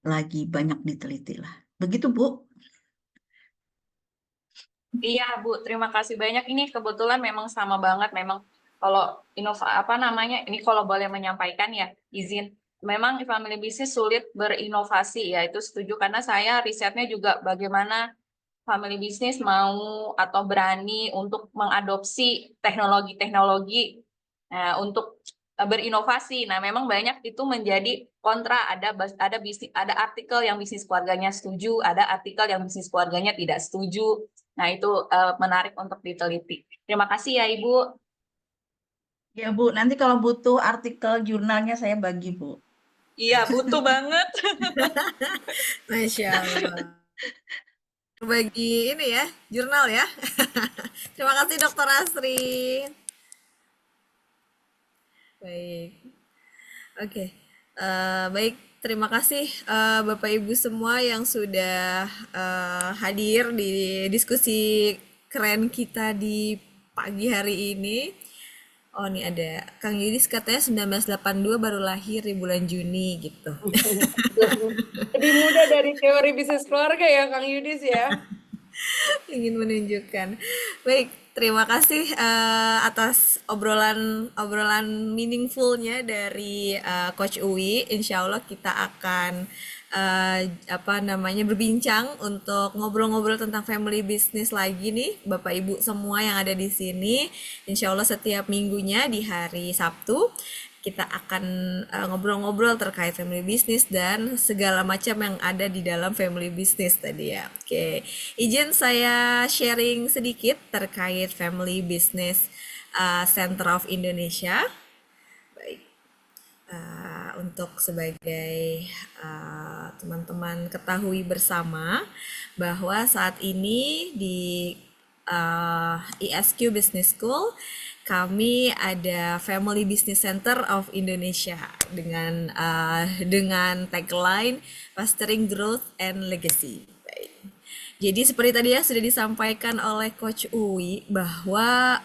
lagi banyak diteliti lah. Begitu, Bu. Iya, Bu, terima kasih banyak. Ini kebetulan memang sama banget. Memang kalau apa namanya? Ini kalau boleh menyampaikan ya, izin. Memang family business sulit berinovasi ya, itu setuju karena saya risetnya juga bagaimana family business mau atau berani untuk mengadopsi teknologi-teknologi untuk berinovasi. Nah, memang banyak itu menjadi kontra. Ada artikel yang bisnis keluarganya setuju, ada artikel yang bisnis keluarganya tidak setuju. Nah, itu menarik untuk diteliti. Terima kasih ya, Ibu. Ya, Bu. Nanti kalau butuh artikel jurnalnya saya bagi, Bu. Iya, butuh banget. Masya Allah. Berbagi ini ya, jurnal ya. Terima kasih Dokter Asri. Baik. Oke. Baik, terima kasih Bapak Ibu semua yang sudah hadir di diskusi keren kita di pagi hari ini. Oh, nih ada Kang Yudis katanya 1982 baru lahir di bulan Juni gitu. Lebih muda dari teori bisnis keluarga ya, Kang Yudis ya. Ingin menunjukkan. Baik, terima kasih atas obrolan meaningfulnya dari Coach Uwi. Insya Allah kita akan apa namanya berbincang untuk ngobrol-ngobrol tentang family business lagi nih, Bapak Ibu semua yang ada di sini. Insya Allah setiap minggunya di hari Sabtu kita akan ngobrol-ngobrol terkait family business dan segala macam yang ada di dalam family business tadi ya. Oke, izin saya sharing sedikit terkait family business Center of Indonesia. Baik, untuk sebagai teman-teman ketahui bersama bahwa saat ini di ISQ Business School kami ada Family Business Center of Indonesia dengan tagline Fostering Growth and Legacy. Baik. Jadi seperti tadi ya sudah disampaikan oleh Coach Uwi bahwa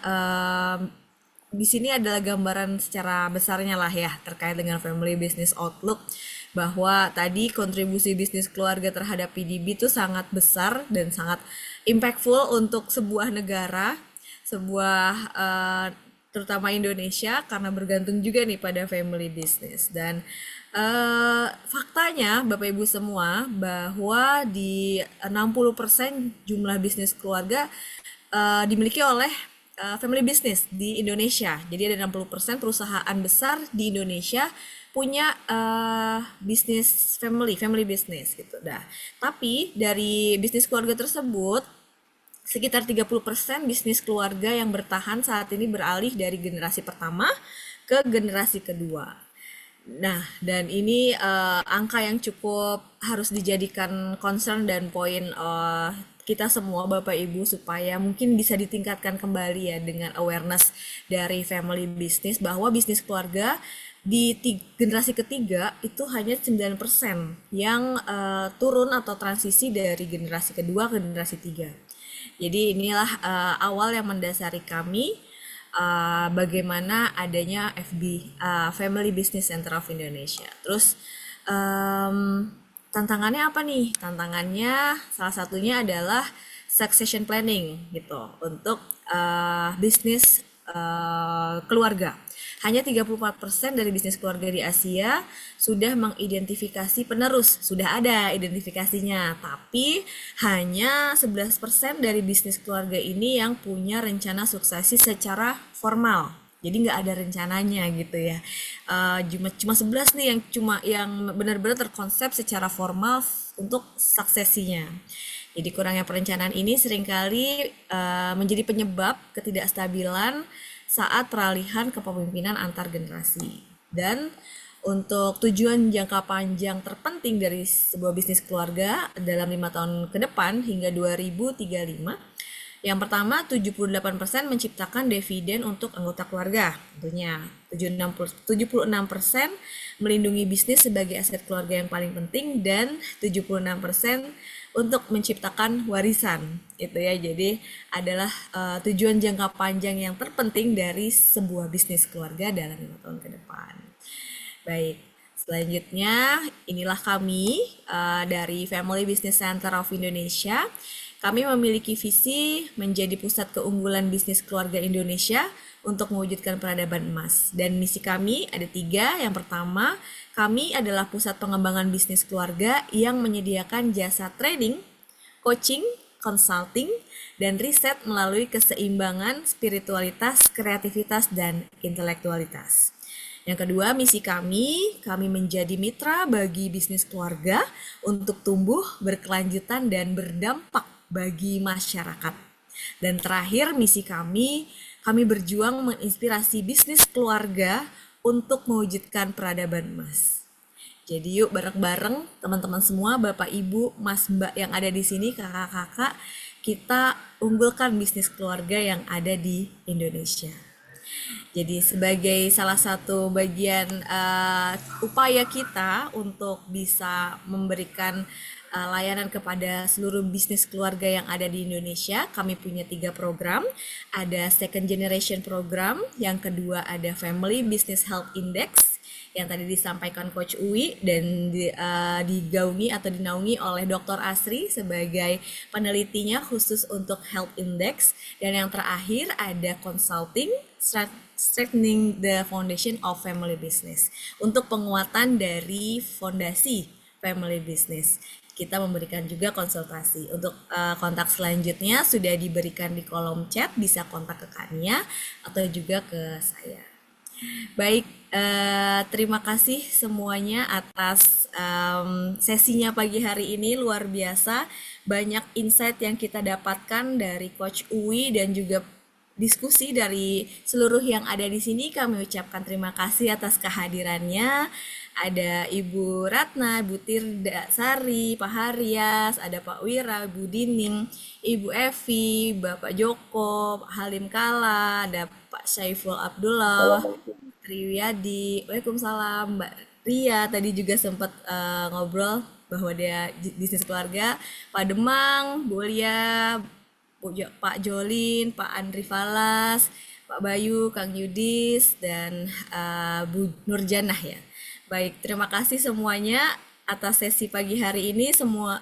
di sini adalah gambaran secara besarnya lah ya terkait dengan Family Business Outlook, bahwa tadi kontribusi bisnis keluarga terhadap PDB itu sangat besar dan sangat impactful untuk sebuah negara, sebuah terutama Indonesia, karena bergantung juga nih pada family business. Dan faktanya Bapak Ibu semua bahwa di 60% jumlah bisnis keluarga dimiliki oleh family business di Indonesia. Jadi ada 60% perusahaan besar di Indonesia punya bisnis family business gitu. Dah. Tapi dari bisnis keluarga tersebut sekitar 30% bisnis keluarga yang bertahan saat ini beralih dari generasi pertama ke generasi kedua. Nah, dan ini angka yang cukup harus dijadikan concern dan poin kita semua Bapak Ibu supaya mungkin bisa ditingkatkan kembali ya dengan awareness dari family business bahwa bisnis keluarga di generasi ketiga itu hanya 9% yang turun atau transisi dari generasi kedua ke generasi tiga. Jadi inilah awal yang mendasari kami bagaimana adanya FB Family Business Center of Indonesia. Terus tantangannya apa nih? Tantangannya salah satunya adalah succession planning gitu untuk bisnis keluarga. Hanya 34% dari bisnis keluarga di Asia sudah mengidentifikasi penerus, sudah ada identifikasinya, tapi hanya 11% dari bisnis keluarga ini yang punya rencana suksesi secara formal. Jadi nggak ada rencananya gitu ya. Cuma 11 nih yang benar-benar terkonsep secara formal untuk suksesinya. Jadi kurangnya perencanaan ini seringkali menjadi penyebab ketidakstabilan saat peralihan kepemimpinan antar generasi. Dan untuk tujuan jangka panjang terpenting dari sebuah bisnis keluarga dalam 5 tahun ke depan hingga 2035, yang pertama 78% menciptakan dividen untuk anggota keluarga tentunya. 76% melindungi bisnis sebagai aset keluarga yang paling penting, dan 76% untuk menciptakan warisan itu ya. Jadi adalah tujuan jangka panjang yang terpenting dari sebuah bisnis keluarga dalam 5 tahun ke depan. Baik, selanjutnya inilah kami dari Family Business Center of Indonesia. Kami memiliki visi menjadi pusat keunggulan bisnis keluarga Indonesia untuk mewujudkan peradaban emas. Dan misi kami ada 3. Yang pertama, kami adalah pusat pengembangan bisnis keluarga yang menyediakan jasa training, coaching, consulting, dan riset melalui keseimbangan spiritualitas, kreativitas, dan intelektualitas. Yang kedua, misi kami menjadi mitra bagi bisnis keluarga untuk tumbuh, berkelanjutan, dan berdampak bagi masyarakat. Dan terakhir, misi kami berjuang menginspirasi bisnis keluarga untuk mewujudkan peradaban emas. Jadi yuk bareng-bareng teman-teman semua, Bapak, Ibu, Mas, Mbak yang ada di sini, kakak-kakak, kita unggulkan bisnis keluarga yang ada di Indonesia. Jadi sebagai salah satu bagian upaya kita untuk bisa memberikan layanan kepada seluruh bisnis keluarga yang ada di Indonesia, kami punya 3 program. Ada Second Generation Program, yang kedua ada Family Business Health Index, yang tadi disampaikan Coach Uwi dan digaungi atau dinaungi oleh Dr. Asri sebagai penelitinya khusus untuk Health Index. Dan yang terakhir ada Consulting, Strengthening the Foundation of Family Business, untuk penguatan dari fondasi family business. Kita memberikan juga konsultasi. Untuk kontak selanjutnya sudah diberikan di kolom chat, bisa kontak ke Kania atau juga ke saya. Baik, terima kasih semuanya atas sesinya pagi hari ini, luar biasa. Banyak insight yang kita dapatkan dari Coach Uwi dan juga diskusi dari seluruh yang ada di sini. Kami ucapkan terima kasih atas kehadirannya. Ada Ibu Ratna, Ibu Tirda Sari, Pak Haryas, ada Pak Wira, Ibu Dining, Ibu Evi, Bapak Joko, Pak Halim Kala, ada Pak Syaiful Abdullah, Triwiyadi. Waalaikumsalam. Mbak Ria tadi juga sempat ngobrol bahwa dia bisnis keluarga. Pak Demang, Bu Lia, Pak Jolin, Pak Andri Falas, Pak Bayu, Kang Yudis, dan Bu Nurjanah ya. Baik, terima kasih semuanya atas sesi pagi hari ini.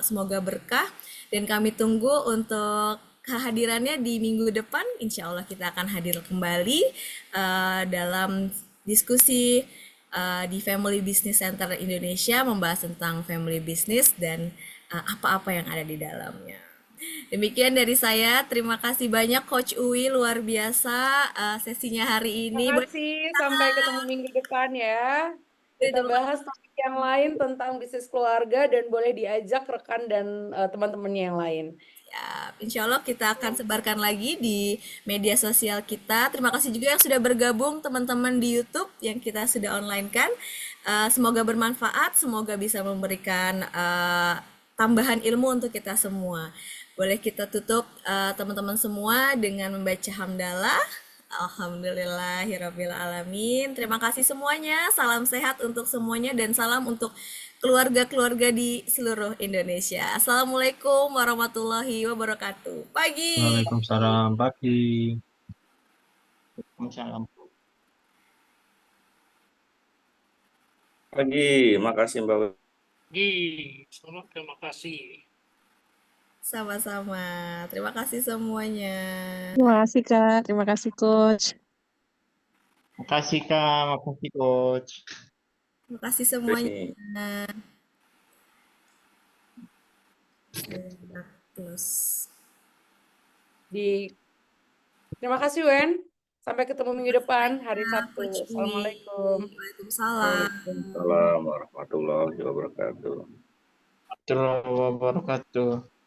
Semoga berkah, dan kami tunggu untuk kehadirannya di minggu depan. Insya Allah kita akan hadir kembali dalam diskusi di Family Business Center Indonesia, membahas tentang family business dan apa-apa yang ada di dalamnya. Demikian dari saya, terima kasih banyak Coach Uwi, luar biasa sesinya hari ini. Terima kasih, sampai ketemu minggu depan ya. Kita bahas topik yang lain tentang bisnis keluarga dan boleh diajak rekan dan teman-temannya yang lain. Ya, insya Allah kita akan sebarkan lagi di media sosial kita. Terima kasih juga yang sudah bergabung teman-teman di YouTube yang kita sudah online kan. Semoga bermanfaat, semoga bisa memberikan tambahan ilmu untuk kita semua. Boleh kita tutup teman-teman semua dengan membaca hamdalah. Alhamdulillahirabbil alamin. Terima kasih semuanya. Salam sehat untuk semuanya dan salam untuk keluarga-keluarga di seluruh Indonesia. Assalamualaikum warahmatullahi wabarakatuh. Pagi. Waalaikumsalam pagi. Waalaikumsalam. Pagi, makasih Mbak. Terima kasih. Sama-sama. Terima kasih semuanya. Terima kasih Kak, terima kasih Coach. Makasih Kak, makasih Coach. Terima kasih semuanya. Close. Terima kasih Wen. Sampai ketemu minggu depan hari Sabtu. Assalamualaikum. Waalaikumsalam. Waalaikumsalam warahmatullahi wabarakatuh. Warahmatullahi wabarakatuh.